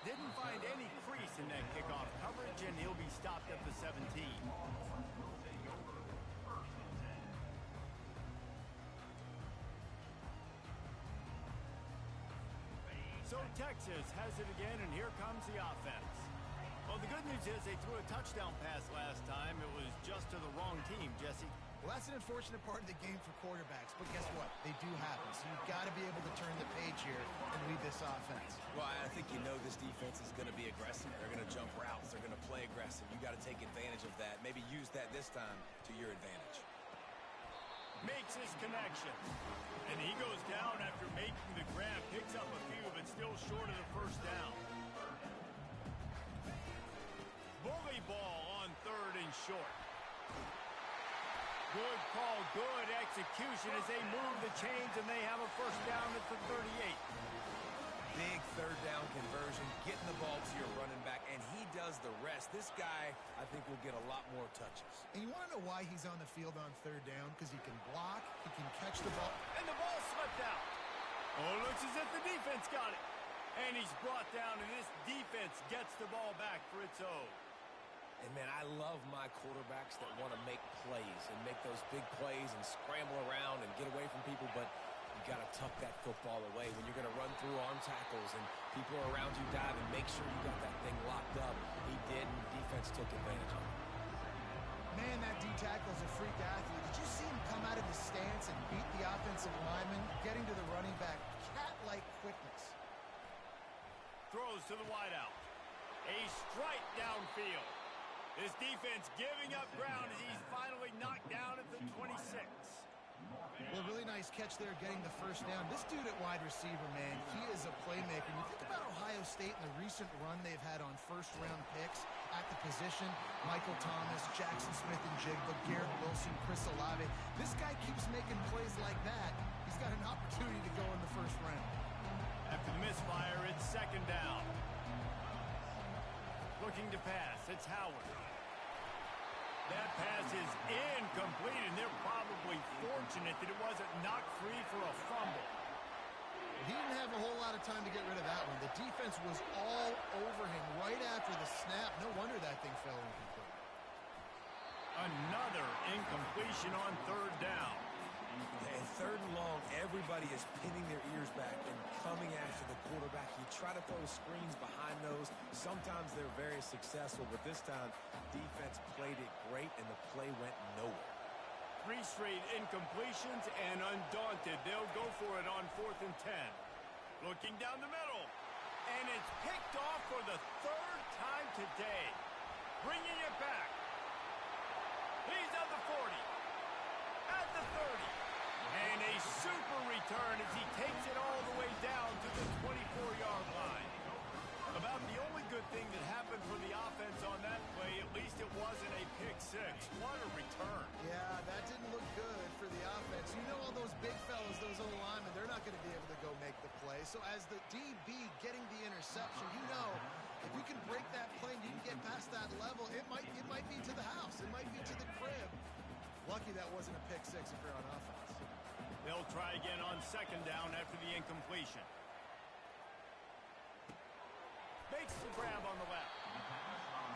[SPEAKER 1] Didn't find any crease in that kickoff coverage, and he'll be stopped at the 17. So Texas has it again, and here comes the offense. Well, the good news is they threw a touchdown pass last time. It was just to the wrong team, Jesse.
[SPEAKER 3] Well, that's an unfortunate part of the game for quarterbacks, but guess what? They do happen, so you've got to be able to turn the page here and lead this offense.
[SPEAKER 2] Well, I think you know this defense is going to be aggressive. They're going to jump routes. They're going to play aggressive. You got to take advantage of that. Maybe use that this time to your advantage.
[SPEAKER 1] Makes his connection. And he goes down after making the grab. Picks up a few, but still short of the first down. Bully ball on third and short. Good call, good execution as they move the chains, and they have a first down at the 38.
[SPEAKER 2] Big third down conversion, getting the ball to your running back, and he does the rest. This guy, I think, will get a lot more touches.
[SPEAKER 3] And you want to know why he's on the field on third down? Because he can block, he can catch the ball.
[SPEAKER 1] And the ball slipped out. Oh, looks as if the defense got it. And he's brought down, and this defense gets the ball back for its own.
[SPEAKER 2] And, man, I love my quarterbacks that want to make plays and make those big plays and scramble around and get away from people, but you got to tuck that football away when you're going to run through arm tackles and people are around you diving. Make sure you got that thing locked up. He did, and the defense took advantage of it.
[SPEAKER 3] Man, that D-tackle is a freak athlete. Did you see him come out of his stance and beat the offensive lineman, getting to the running back? Cat-like quickness.
[SPEAKER 1] Throws to the wideout. A strike downfield. This defense giving up ground as he's finally knocked down at the 26.
[SPEAKER 3] Well, really nice catch there getting the first down. This dude at wide receiver, man, he is a playmaker. You think about Ohio State and the recent run they've had on first-round picks at the position. Michael Thomas, Jackson Smith and Jigba, Garrett Wilson, Chris Olave. This guy keeps making plays like that. He's got an opportunity to go in the first round.
[SPEAKER 1] After the misfire, it's second down. Looking to pass, it's Howard. That pass is incomplete, and they're probably fortunate that it wasn't knocked free for a fumble.
[SPEAKER 3] He didn't have a whole lot of time to get rid of that one. The defense was all over him right after the snap. No wonder that thing fell incomplete.
[SPEAKER 1] Another incompletion on third down.
[SPEAKER 2] And third and long, everybody is pinning their ears back and coming after the quarterback. You try to throw screens behind those. Sometimes they're very successful, but this time, defense played it great, and the play went nowhere.
[SPEAKER 1] 3 straight incompletions, and undaunted, they'll go for it on 4th and 10. Looking down the middle, and it's picked off for the 3rd time today. Bringing it back. He's at the 40, at the 30, and a super return as he takes it all the way down to the 24-yard line. About the only good thing that happened for the offense on that play, at least it wasn't a pick six. What a return.
[SPEAKER 3] Yeah, that didn't look good for the offense. You know all those big fellas, those old linemen, they're not going to be able to go make the play. So as the DB getting the interception, you know, if you can break that play and you can get past that level, it might be to the house. It might be to the crib. Lucky that wasn't a pick six if you're on offense.
[SPEAKER 1] They'll try again on second down after the incompletion. Makes the grab on the left.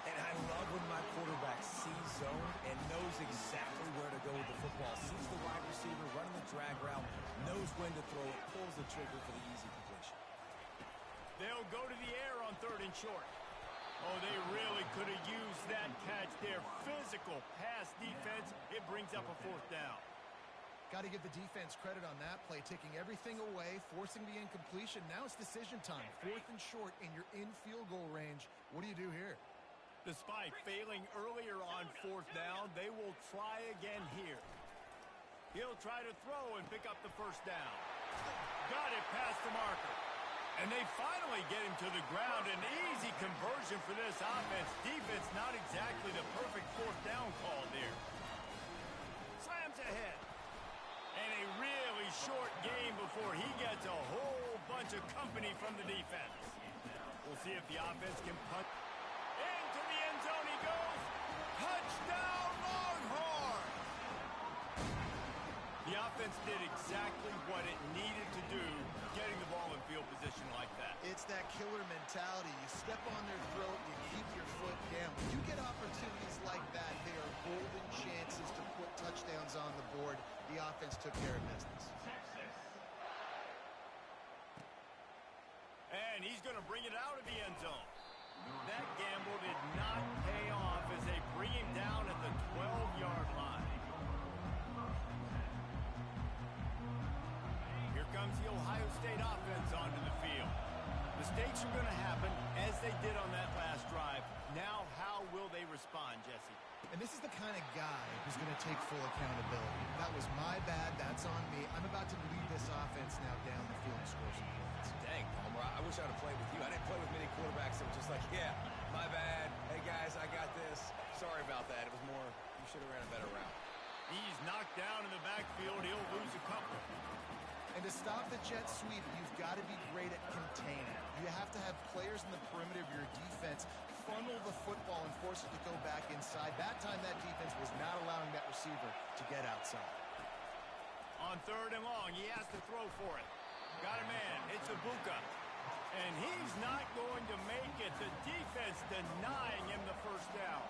[SPEAKER 2] And I love when my quarterback sees zone and knows exactly where to go with the football. Sees the wide receiver running the drag route, knows when to throw it, pulls the trigger for the easy completion.
[SPEAKER 1] They'll go to the air on 3rd and short. Oh, they really could have used that catch there. Physical pass defense. It brings up a 4th down.
[SPEAKER 3] Got to give the defense credit on that play, taking everything away, forcing the incompletion. Now it's decision time. 4th and short, and you're in field goal range. What do you do here?
[SPEAKER 1] Despite failing earlier on 4th down, they will try again here. He'll try to throw and pick up the first down. Got it past the marker. And they finally get him to the ground. An easy conversion for this offense. Defense not exactly the perfect 4th down call there. Slams ahead. And a really short game before he gets a whole bunch of company from the defense. We'll see if the offense can punch. Into the end zone he goes. Touchdown, Longhorn! The offense did exactly what it needed to do, getting the ball in field position like that.
[SPEAKER 3] It's that killer mentality. You step on their throat, you keep your foot down. When you get opportunities like that, they are golden chances to put touchdowns on the board. The offense took care of business.
[SPEAKER 1] And he's going to bring it out of the end zone. That gamble did not pay off as they bring him down at the 12-yard line. Here comes the Ohio State offense onto the field. Mistakes are going to happen as they did on that last drive. Now, how will they respond, Jesse?
[SPEAKER 3] And this is the kind of guy who's going to take full accountability. That was my bad. That's on me. I'm about to lead this offense now down the field and score some points.
[SPEAKER 2] Dang, Palmer, I wish I would have played with you. I didn't play with many quarterbacks that were just like, yeah, my bad. Hey, guys, I got this. Sorry about that. It was more, you should have ran a better route.
[SPEAKER 1] He's knocked down in the backfield. He'll lose a couple.
[SPEAKER 3] And to stop the jet sweep, you've got to be great at containing. You have to have players in the perimeter of your defense funnel the football and force it to go back inside. That time, that defense was not allowing that receiver to get outside.
[SPEAKER 1] On 3rd and long, he has to throw for it. Got a man. It's Ibuka. And he's not going to make it. The defense denying him the first down.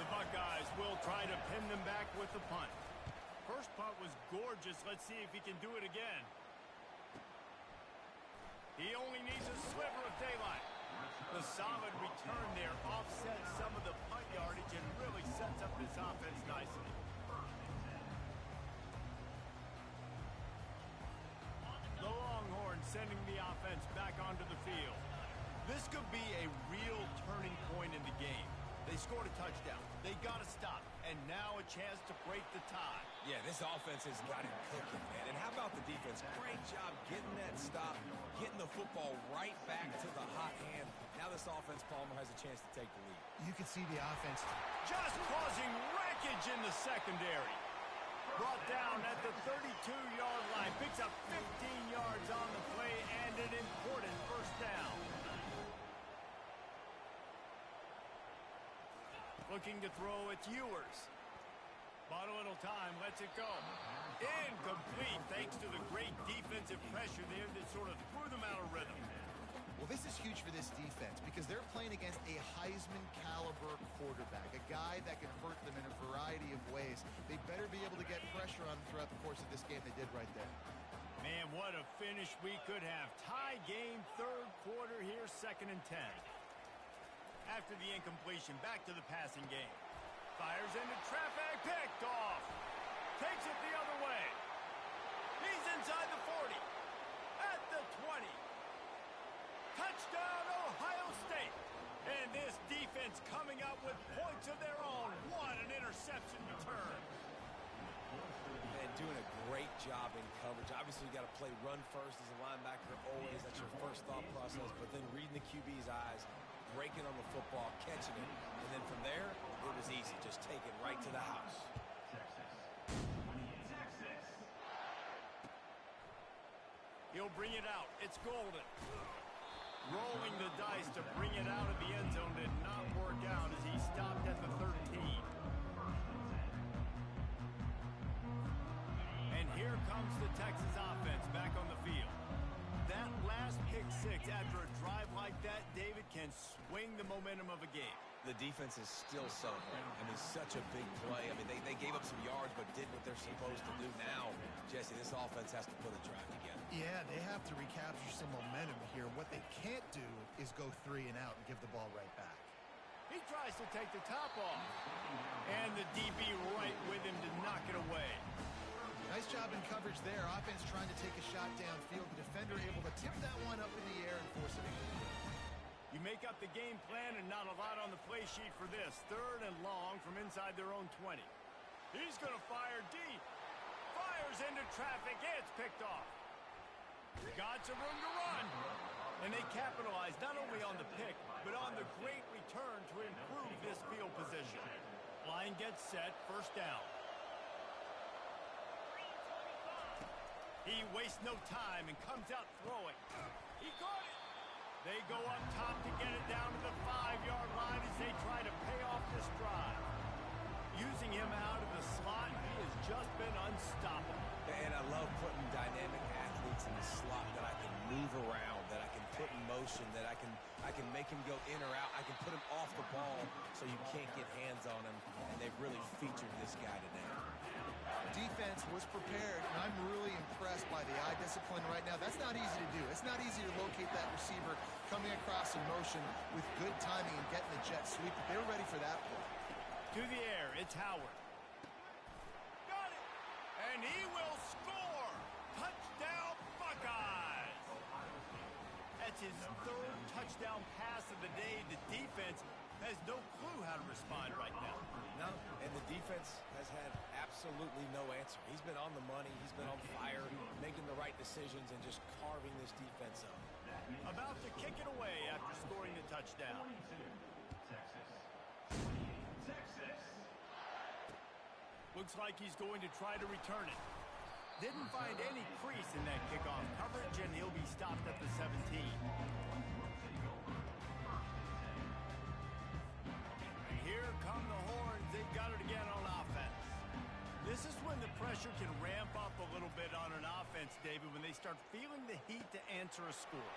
[SPEAKER 1] The Buckeyes will try to pin them back with the punt. First punt was gorgeous. Let's see if he can do it again. He only needs a sliver of daylight. The solid return there offsets some of the punt yardage and really sets up this offense nicely. The Longhorns sending the offense back onto the field. This could be a real turning point in the game. They scored a touchdown. They got to stop. And now a chance to break the tie.
[SPEAKER 2] Yeah, this offense has got it cooking, man. And how about the defense? Great job getting that stop, getting the football right back to the hot hand. Now this offense, Palmer, has a chance to take the lead.
[SPEAKER 3] You can see the offense
[SPEAKER 1] Just causing wreckage in the secondary. Brought down at the 32-yard line. Picks up 15 yards on the play and an important first down. Looking to throw, it's Ewers. Bought a little time, lets it go. Incomplete thanks to the great defensive pressure there that sort of threw them out of rhythm.
[SPEAKER 3] Well, this is huge for this defense because they're playing against a Heisman-caliber quarterback, a guy that can hurt them in a variety of ways. They better be able to get pressure on them throughout the course of this game. They did right there.
[SPEAKER 1] Man, what a finish we could have. Tie game, third quarter here, 2nd and 10. After the incompletion, back to the passing game. Fires into traffic, picked off. Takes it the other way. He's inside the 40. At the 20. Touchdown, Ohio State. And this defense coming up with points of their own. What an interception return.
[SPEAKER 2] And doing a great job in coverage. Obviously, you got to play run first as a linebacker always. That's your first thought process. But then reading the QB's eyes, breaking on the football, catching it. And then from there, it was easy. Just take it right to the house.
[SPEAKER 1] He'll bring it out. It's Golden. Rolling the dice to bring it out of the end zone did not work out as he stopped at the 13. And here comes the Texas offense back on the field. That last pick six after a drive like that, David, can swing the momentum of a game.
[SPEAKER 2] The defense is still so hard. I mean, such a big play. I mean, they gave up some yards but did what they're supposed to do. Now, Jesse, this offense has to put a drive together.
[SPEAKER 3] Yeah, they have to recapture some momentum here. What they can't do is go 3 and out and give the ball right back.
[SPEAKER 1] He tries to take the top off. And the DB right with him to knock it away.
[SPEAKER 3] Nice job in coverage there. Offense trying to take a shot downfield. The defender able to tip that one up in the air and force it in.
[SPEAKER 1] You make up the game plan and not a lot on the play sheet for this. 3rd and long from inside their own 20. He's going to fire deep. Fires into traffic. It's picked off. Got some room to run. And they capitalize not only on the pick, but on the great return to improve this field position. Line gets set. First down. He wastes no time and comes out throwing. He caught it. They go up top to get it down to the 5-yard line as they try to pay off this drive. Using him out of the slot, he has just been unstoppable.
[SPEAKER 2] And I love putting dynamic athletes in the slot that I can move around, that I can put in motion, that I can make him go in or out. I can put him off the ball so you can't get hands on him. And they've really featured this guy today.
[SPEAKER 3] Defense was prepared, and I'm really impressed by the eye discipline right now. That's not easy to do. It's not easy to locate that receiver coming across in motion with good timing and getting the jet sweep. But they were ready for that play.
[SPEAKER 1] To the air, it's Howard. Got it! And he will score! Touchdown, Buckeyes! That's his 3rd touchdown pass of the day. The defense has no clue how to respond right now.
[SPEAKER 2] No, and the defense has had absolutely no answer. He's been on the money. He's been on fire, making the right decisions and just carving this defense up.
[SPEAKER 1] About to kick it away after scoring the touchdown. Looks like he's going to try to return it. Didn't find any crease in that kickoff coverage, and he'll be stopped at the 17. Here come the horns. They've got it again on offense. This is when the pressure can ramp up a little bit on an offense, David, when they start feeling the heat to answer a score.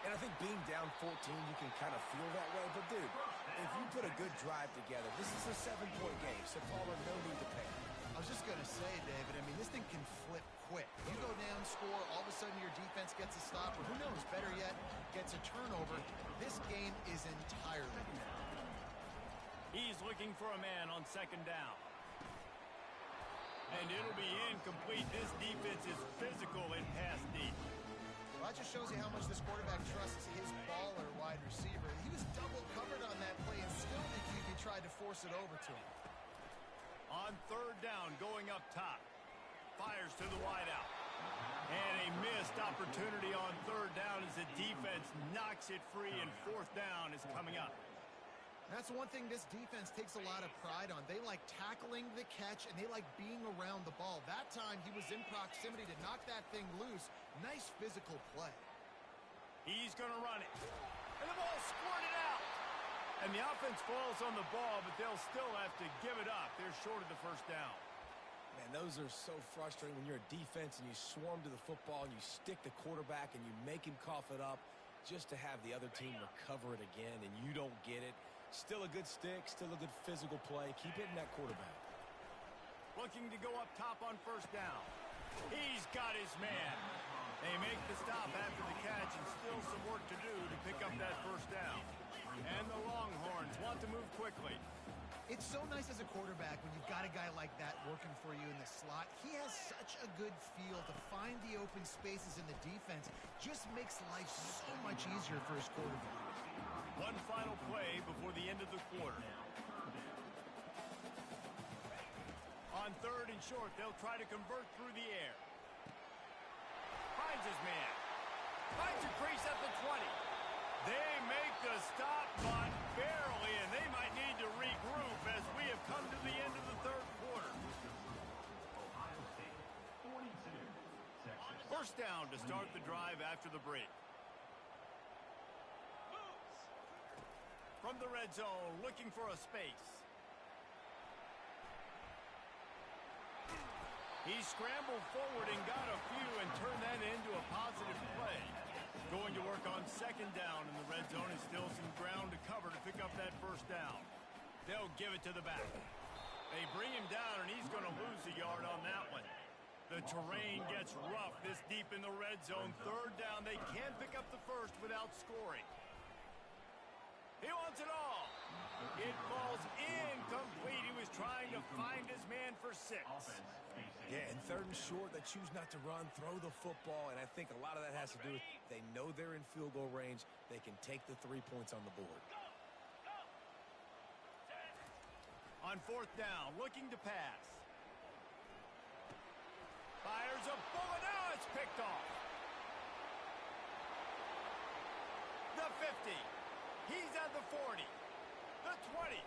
[SPEAKER 2] And I think being down 14, you can kind of feel that way. But, dude, if you put a good drive together, this is a 7-point game, so Palmer, no need to panic.
[SPEAKER 3] I was just going to say, David, I mean, this thing can flip quick. You go down, score, all of a sudden your defense gets a stop, or who knows, better yet, gets a turnover. This game is entirely different.
[SPEAKER 1] He's looking for a man on 2nd down. And it'll be incomplete. This defense is physical and pass deep.
[SPEAKER 3] Well, that just shows you how much this quarterback trusts his baller wide receiver. He was double covered on that play, and still the QB tried to force it over to him.
[SPEAKER 1] On 3rd down, going up top. fires to the wideout. And a missed opportunity on third down as the defense knocks it free, and fourth down is coming up.
[SPEAKER 3] That's one thing this defense takes a lot of pride on. They like tackling the catch, and they like being around the ball. That time, he was in proximity to knock that thing loose. Nice physical play.
[SPEAKER 1] He's going to run it. And the ball squirted out. And the offense falls on the ball, but they'll still have to give it up. They're short of the first down.
[SPEAKER 2] Man, those are so frustrating when you're a defense and you swarm to the football and you stick the quarterback and you make him cough it up just to have the other team recover it again, and you don't get it. Still a good stick, still a good physical play. Keep hitting that quarterback.
[SPEAKER 1] Looking to go up top on first down. He's got his man. They make the stop after the catch, and still some work to do to pick up that first down. And the Longhorns want to move quickly.
[SPEAKER 3] It's so nice as a quarterback when you've got a guy like that working for you in the slot. He has such a good feel to find the open spaces in the defense. Just makes life so much easier for his quarterback.
[SPEAKER 1] One final play before the end of the quarter. On third and short, they'll try to convert through the air. Finds his man. Finds a crease at the 20. They make the stop, but barely, and they might need to regroup as we have come to the end of the third quarter.
[SPEAKER 4] Ohio State, 42, Texas.
[SPEAKER 1] First down to start the drive after the break. From the red zone, looking for a space. He scrambled forward and got a few and turned that into a positive play. Going to work on second down in the red zone, and still some ground to cover to pick up that first down. They'll give it to the back. They bring him down, and he's going to lose a yard on that one. The terrain gets rough this deep in the red zone. Third down, they can pick up the first without scoring. He wants it all. It falls incomplete. He was trying to find his man for 6.
[SPEAKER 2] Yeah, and third and short, they choose not to run, throw the football, and I think a lot of that has to do with they know they're in field goal range. They can take the 3 points on the board.
[SPEAKER 1] On fourth down, looking to pass. Fires a bullet. Now it's picked off. The 50. He's at the 40. The 20.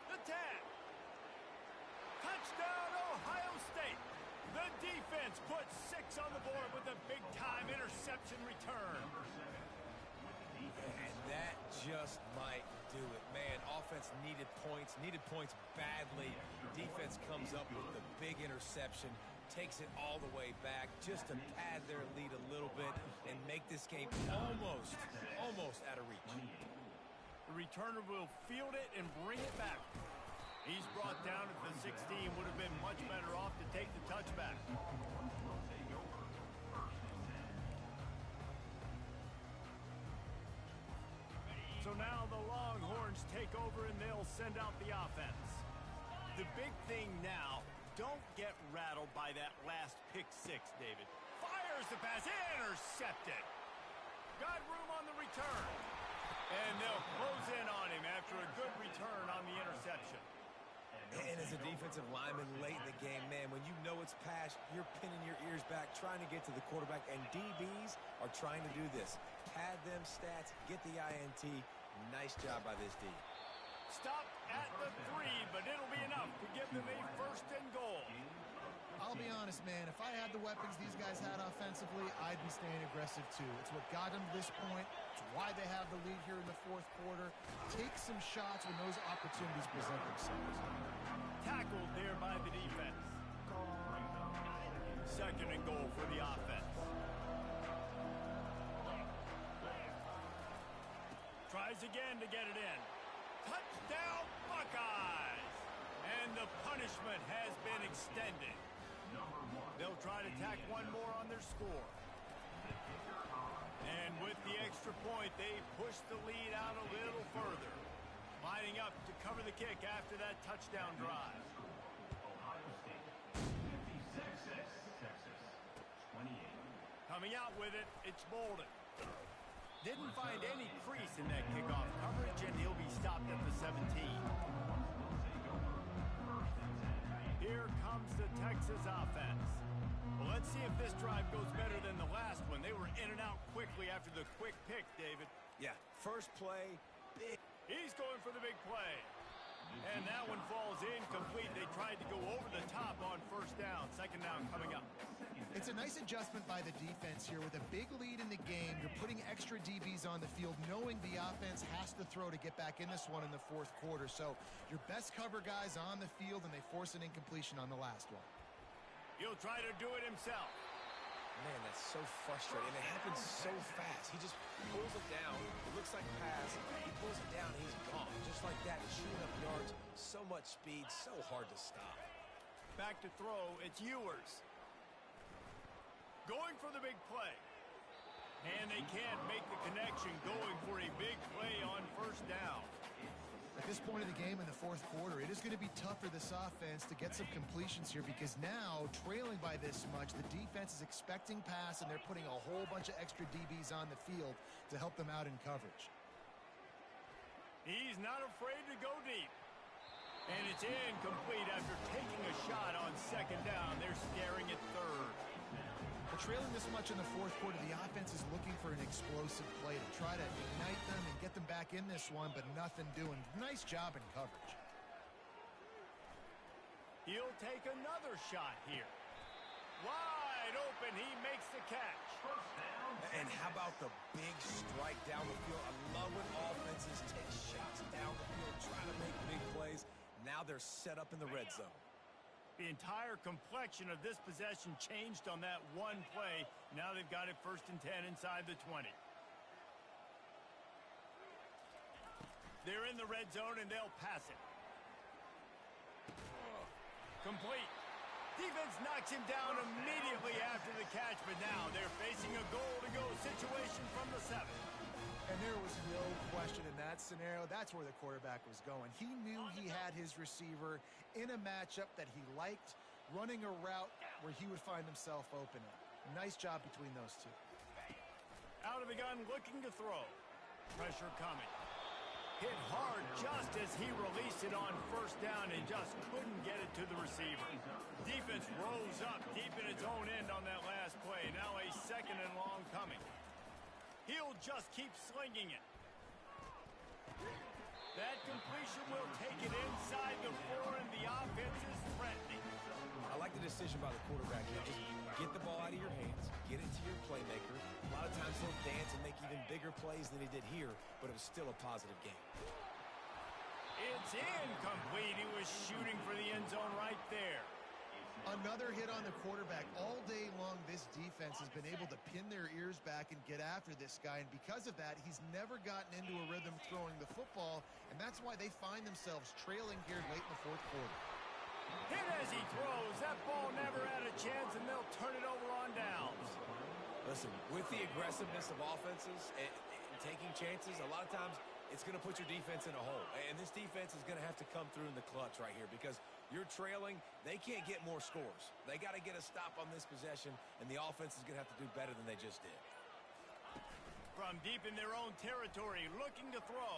[SPEAKER 1] The 10. Touchdown, Ohio State. The defense puts 6 on the board with a big-time interception return.
[SPEAKER 2] And that just might do it. Man, offense needed points badly. Defense comes up with the big interception, takes it all the way back just to pad their lead a little bit and make this game almost out of reach.
[SPEAKER 1] The returner will field it and bring it back. He's brought down at the 16. Would have been much better off to take the touchback. So now the Longhorns take over and they'll send out the offense. The big thing now, don't get rattled by that last pick 6, David. Fires the pass, intercepted. Got room on the return. And they'll close in on him after a good return on the interception.
[SPEAKER 2] And as a defensive lineman late in the game, man, when you know it's pass, you're pinning your ears back, trying to get to the quarterback, and DBs are trying to do this. Pad them stats, get the INT. Nice job by this D.
[SPEAKER 1] Stop at the 3, but it'll be enough to give them a first and goal.
[SPEAKER 3] I'll be honest, man. If I had the weapons these guys had offensively, I'd be staying aggressive too. It's what got them to this point. It's why they have the lead here in the fourth quarter. Take some shots when those opportunities present themselves.
[SPEAKER 1] Tackled there by the defense. Second and goal for the offense. Tries again to get it in. Touchdown, Buckeyes! And the punishment has been extended. They'll try to tack one more on their score. And with the extra point, they push the lead out a little further. Lining up to cover the kick after that touchdown drive.
[SPEAKER 4] Ohio State, 56, Texas, 28.
[SPEAKER 1] Coming out with it, it's Bolden. Didn't find any crease in that kickoff coverage, and he'll be stopped at the 17. Here comes the Texas offense. Well, let's see if this drive goes better than the last one. They were in and out quickly after the quick pick, David.
[SPEAKER 2] Yeah, first play, big.
[SPEAKER 1] He's going for the big play. And that one falls incomplete. They tried to go over the top on first down. Second down coming up.
[SPEAKER 3] It's a nice adjustment by the defense here. With a big lead in the game, you're putting extra DBs on the field, knowing the offense has to throw to get back in this one in the fourth quarter. So your best cover guys on the field, and they force an incompletion on the last one.
[SPEAKER 1] He'll try to do it himself.
[SPEAKER 2] Man, that's so frustrating. It happens so fast. He just pulls it down. It looks like pass. He pulls it down. He's gone. Just like that, shooting up yards. So much speed. So hard to stop.
[SPEAKER 1] Back to throw. It's Ewers. Going for the big play. And they can't make the connection, going for a big play on first down.
[SPEAKER 3] At this point of the game in the fourth quarter, it is going to be tough for this offense to get some completions here, because now, trailing by this much, the defense is expecting pass, and they're putting a whole bunch of extra DBs on the field to help them out in coverage.
[SPEAKER 1] He's not afraid to go deep. And it's incomplete after taking a shot on second down. They're staring at third.
[SPEAKER 3] But trailing this much in the fourth quarter, the offense is looking for an explosive play to try to ignite them and get them back in this one, but nothing doing. Nice job in coverage.
[SPEAKER 1] He'll take another shot here. Wide open, he makes the catch.
[SPEAKER 2] And how about the big strike down the field? I love when offenses take shots down the field, try to make big plays. Now they're set up in the red zone.
[SPEAKER 1] The entire complexion of this possession changed on that one play. Now they've got it 1st and 10 inside the 20. They're in the red zone, and they'll pass it. Complete. Defense knocks him down immediately after the catch, but now they're facing a goal-to-go situation from the 7.
[SPEAKER 3] And there was no question in that scenario. That's where the quarterback was going. He knew he had his receiver in a matchup that he liked, running a route where he would find himself open up. Nice job between those two.
[SPEAKER 1] Out of the gun, looking to throw. Pressure coming. Hit hard just as he released it on first down and just couldn't get it to the receiver. Defense rose up deep in its own end on that last play. Now a 2nd and long coming. He'll just keep slinging it. That completion will take it inside the 4, and the offense is threatening.
[SPEAKER 2] I like the decision by the quarterback here. Just get the ball out of your hands, get it to your playmaker. A lot of times he'll dance and make even bigger plays than he did here, but it was still a positive game.
[SPEAKER 1] It's incomplete. He was shooting for the end zone right there.
[SPEAKER 3] Another hit on the quarterback. All day long, this defense has been able to pin their ears back and get after this guy, and because of that, he's never gotten into a rhythm throwing the football, and that's why they find themselves trailing here late in the fourth quarter.
[SPEAKER 1] Hit as he throws. That ball never had a chance, and they'll turn it over on downs.
[SPEAKER 2] Listen, with the aggressiveness of offenses and taking chances, a lot of times it's going to put your defense in a hole. And this defense is going to have to come through in the clutch right here, because you're trailing. They can't get more scores. They got to get a stop on this possession, and the offense is going to have to do better than they just did.
[SPEAKER 1] From deep in their own territory, looking to throw.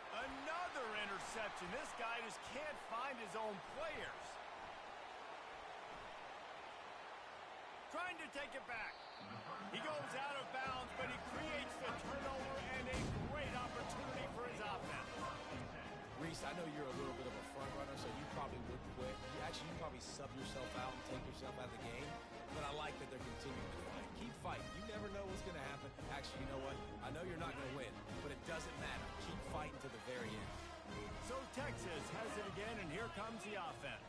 [SPEAKER 1] Another interception. This guy just can't find his own players. Trying to take it back. He goes out of bounds, but he creates the turnover and a great opportunity for his offense.
[SPEAKER 2] Reese, I know you're a little bit of a front runner, so you probably would quit. You probably sub yourself out and take yourself out of the game. But I like that they're continuing to fight. Keep fighting. You never know what's going to happen. Actually, you know what? I know you're not going to win, but it doesn't matter. Keep fighting to the very end.
[SPEAKER 1] So Texas has it again, and here comes the offense.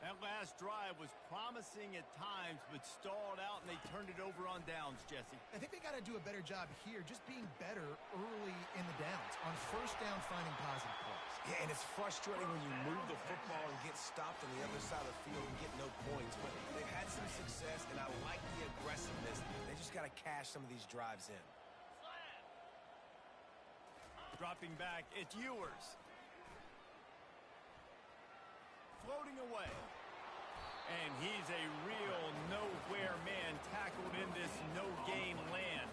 [SPEAKER 1] That last drive was promising at times, but stalled out, and they turned it over on downs, Jesse.
[SPEAKER 3] I think they got to do a better job here, just being better early in the downs. On first down, finding positive plays.
[SPEAKER 2] Yeah, and it's frustrating when you move the football and get stopped on the other side of the field and get no points. But they've had some success, and I like the aggressiveness. They just got to cash some of these drives in.
[SPEAKER 1] Dropping back, it's Ewers. Floating away. And he's a real nowhere man tackled in this no-gain land.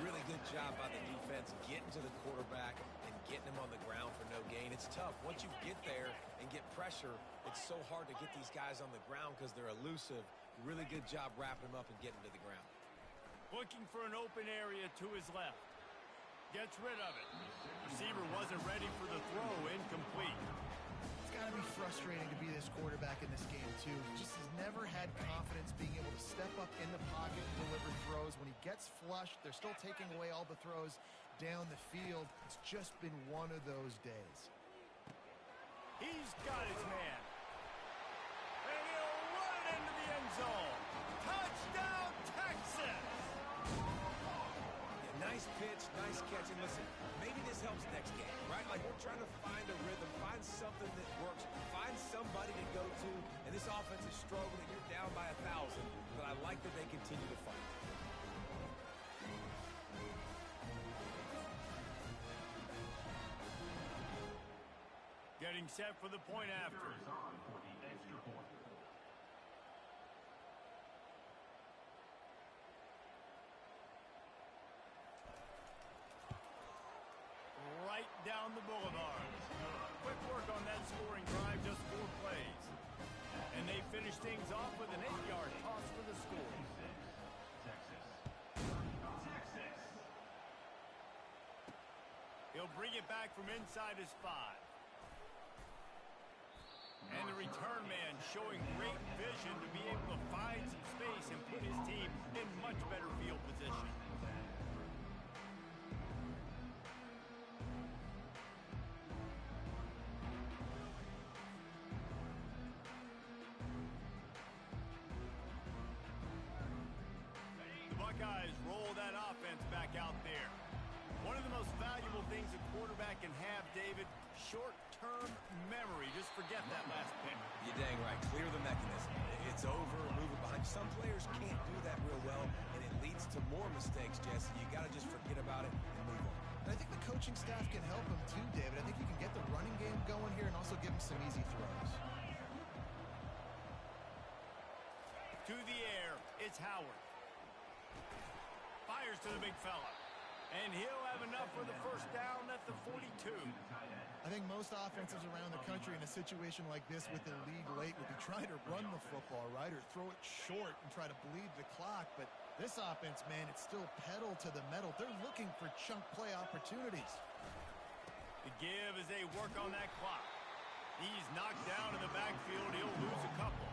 [SPEAKER 2] Really good job by the defense getting to the quarterback and getting him on the ground for no gain. It's tough. Once you get there and get pressure, it's so hard to get these guys on the ground because they're elusive. Really good job wrapping him up and getting to the ground.
[SPEAKER 1] Looking for an open area to his left. Gets rid of it. Receiver wasn't ready for the throw. Incomplete.
[SPEAKER 3] It's got to be frustrating to be this quarterback in this game, too. He just has never had confidence being able to step up in the pocket and deliver throws. When he gets flushed, they're still taking away all the throws down the field. It's just been one of those days.
[SPEAKER 1] He's got his man. And he'll run it into the end zone. Touchdown, Texas!
[SPEAKER 2] Yeah, nice pitch, nice catch. And listen, maybe this helps next game, right? Like we're trying to find a rhythm, find something that works, find somebody to go to. And this offense is struggling. You're down by 1,000, but I like that they continue to fight.
[SPEAKER 1] Getting set for the point after.
[SPEAKER 4] Is on for the extra point.
[SPEAKER 1] Right down the boulevard. Quick work on that scoring drive, just 4 plays. And they finish things off with an 8-yard toss for the score.
[SPEAKER 4] Texas.
[SPEAKER 1] He'll bring it back from inside his 5. And the return man showing great vision to be able to find some space and put his team in much better field position. The Buckeyes roll that offense back out there. One of the most valuable things a quarterback can have, David, short-term memory. Just forget that last pick.
[SPEAKER 2] You're dang right. Clear the mechanism. It's over, move it behind. Some players can't do that real well, and it leads to more mistakes, Jesse. You got to just forget about it and move on.
[SPEAKER 3] And I think the coaching staff can help him too, David. I think you can get the running game going here and also give him some easy throws.
[SPEAKER 1] To the air, it's Howard. Fires to the big fella. And he'll have enough for the first down at the 42.
[SPEAKER 3] I think most offenses around the country in a situation like this with the lead late would be trying to run the football, right, or throw it short and try to bleed the clock. But this offense, man, it's still pedal to the metal. They're looking for chunk play opportunities.
[SPEAKER 1] The give as they work on that clock. He's knocked down in the backfield. He'll lose a couple.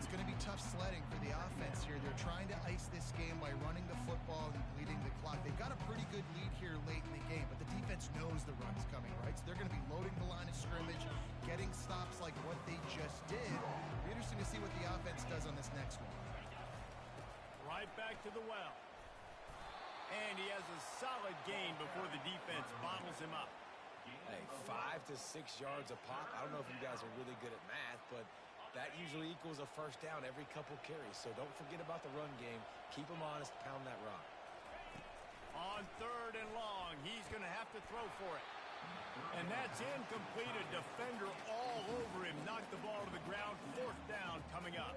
[SPEAKER 3] It's going to be tough sledding for the offense here. They're trying to ice this game by running the football and bleeding the clock. They've got a pretty good lead here late in the game, but the defense knows the run's coming, right? So they're going to be loading the line of scrimmage, getting stops like what they just did. It'll be interesting to see what the offense does on this next one.
[SPEAKER 1] Right back to the well. And he has a solid gain before the defense bottles him up.
[SPEAKER 2] Hey, 5 to 6 yards a pop. I don't know if you guys are really good at math, but that usually equals a first down every couple carries. So don't forget about the run game. Keep them honest. Pound that rock.
[SPEAKER 1] On 3rd and long, he's going to have to throw for it. And that's incomplete. A defender all over him. Knocked the ball to the ground. 4th down coming up.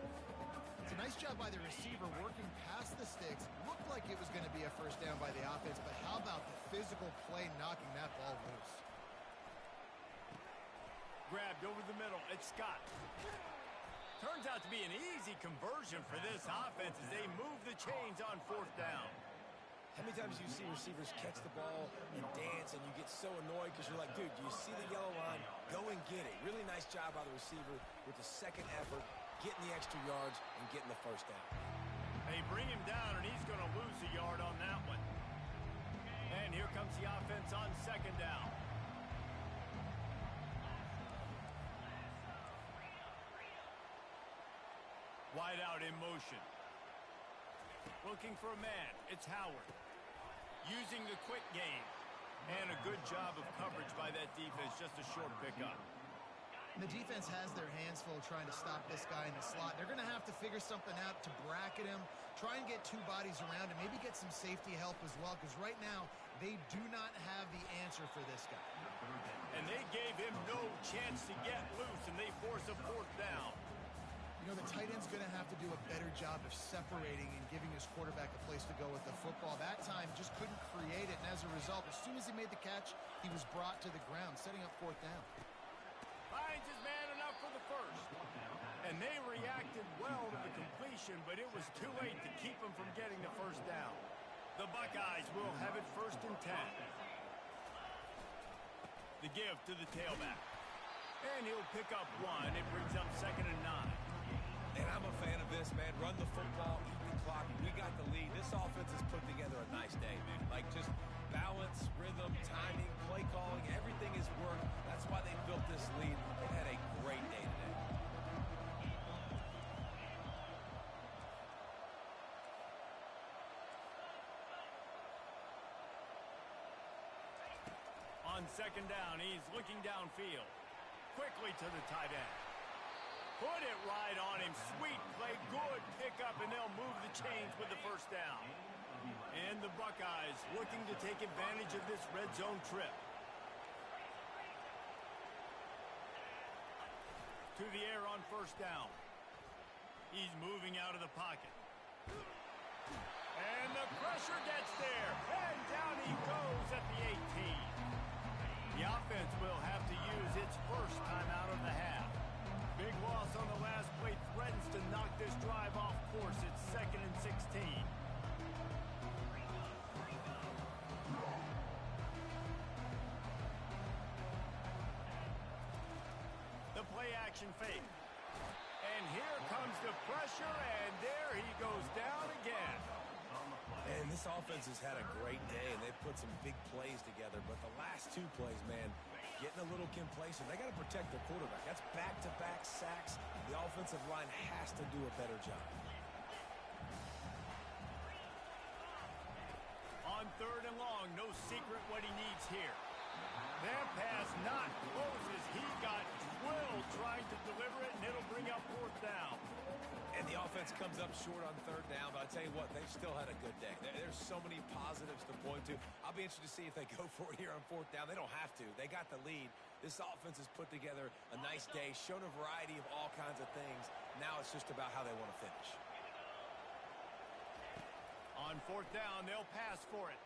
[SPEAKER 3] It's a nice job by the receiver working past the sticks. Looked like it was going to be a first down by the offense, but how about the physical play knocking that ball loose?
[SPEAKER 1] Grabbed over the middle. It's Scott. Turns out to be an easy conversion for this offense as they move the chains on 4th down.
[SPEAKER 2] How many times do you see receivers catch the ball and dance and you get so annoyed because you're like, dude, do you see the yellow line? Go and get it. Really nice job by the receiver with the second effort, getting the extra yards and getting the first down.
[SPEAKER 1] They bring him down, and he's going to lose a yard on that one. And here comes the offense on 2nd down. Wide out in motion. Looking for a man. It's Howard. Using the quick game. And a good job of coverage by that defense. Just a short pickup.
[SPEAKER 3] And the defense has their hands full trying to stop this guy in the slot. They're going to have to figure something out to bracket him, try and get 2 bodies around him, maybe get some safety help as well, because right now they do not have the answer for this guy.
[SPEAKER 1] And they gave him no chance to get loose, and they force a 4th down.
[SPEAKER 3] You know, the tight end's going to have to do a better job of separating and giving his quarterback a place to go with the football. That time just couldn't create it, and as a result, as soon as he made the catch, he was brought to the ground, setting up fourth down.
[SPEAKER 1] Finds his man enough for the first. And they reacted well to the completion, but it was too late to keep him from getting the first down. The Buckeyes will have it 1st and 10. The give to the tailback. And he'll pick up 1. It brings up 2nd and 9.
[SPEAKER 2] And I'm a fan of this, man. Run the football, eat the clock. We got the lead. This offense has put together a nice day, man. Like, just balance, rhythm, timing, play calling, everything has worked. That's why they built this lead. They had a great day today.
[SPEAKER 1] On 2nd down, he's looking downfield. Quickly to the tight end. Put it right on him. Sweet play. Good pickup, and they'll move the chains with the first down. And the Buckeyes looking to take advantage of this red zone trip. To the air on 1st down. He's moving out of the pocket. And the pressure gets there. And down he goes at the 18. The offense will have to use its first timeout of the half. Big loss on the last play threatens to knock this drive off course. It's 2nd and 16. The play action fake. And here comes the pressure, and there he goes down again.
[SPEAKER 2] And this offense has had a great day, and they've put some big plays together. But the last 2 plays, man, getting a little complacent. They got to protect their quarterback. That's back-to-back sacks. The offensive line has to do a better job.
[SPEAKER 1] On 3rd and long, no secret what he needs here. That pass not close as he got drilled trying to deliver it, and it'll bring up 4th down.
[SPEAKER 2] And the offense comes up short on 3rd down, but I tell you what, they've still had a good day. There's so many positives to point to. I'll be interested to see if they go for it here on 4th down. They don't have to. They got the lead. This offense has put together a nice day, shown a variety of all kinds of things. Now it's just about how they want to finish.
[SPEAKER 1] On 4th down, they'll pass for it.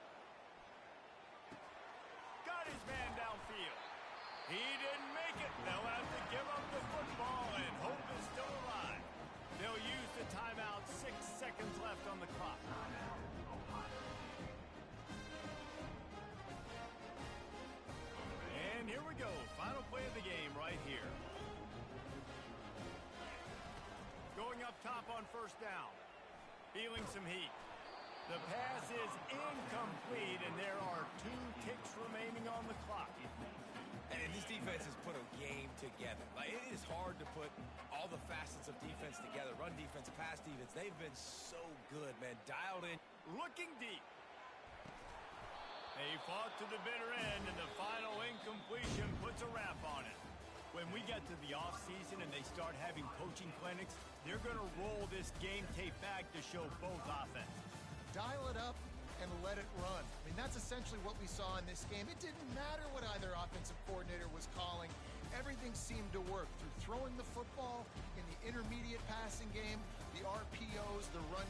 [SPEAKER 1] Got his man downfield. He didn't make it. They'll have to give up the football, and hope is still alive. They'll use the timeout. 6 seconds left on the clock. And here we go. Final play of the game right here. Going up top on 1st down. Feeling some heat. The pass is incomplete, and there are 2 ticks remaining on the clock.
[SPEAKER 2] And this defense has put a game together. Like, it is hard to put all the facets of defense together. Run defense, pass defense. They've been so good, man. Dialed in.
[SPEAKER 1] Looking deep. They fought to the bitter end, and the final incompletion puts a wrap on it. When we get to the offseason and they start having coaching clinics, they're going to roll this game tape back to show both offenses.
[SPEAKER 3] Dial it up and let it run. I mean, that's essentially what we saw in this game. It didn't matter what either offensive coordinator was calling. Everything seemed to work through throwing the football, in the intermediate passing game, the RPOs, the run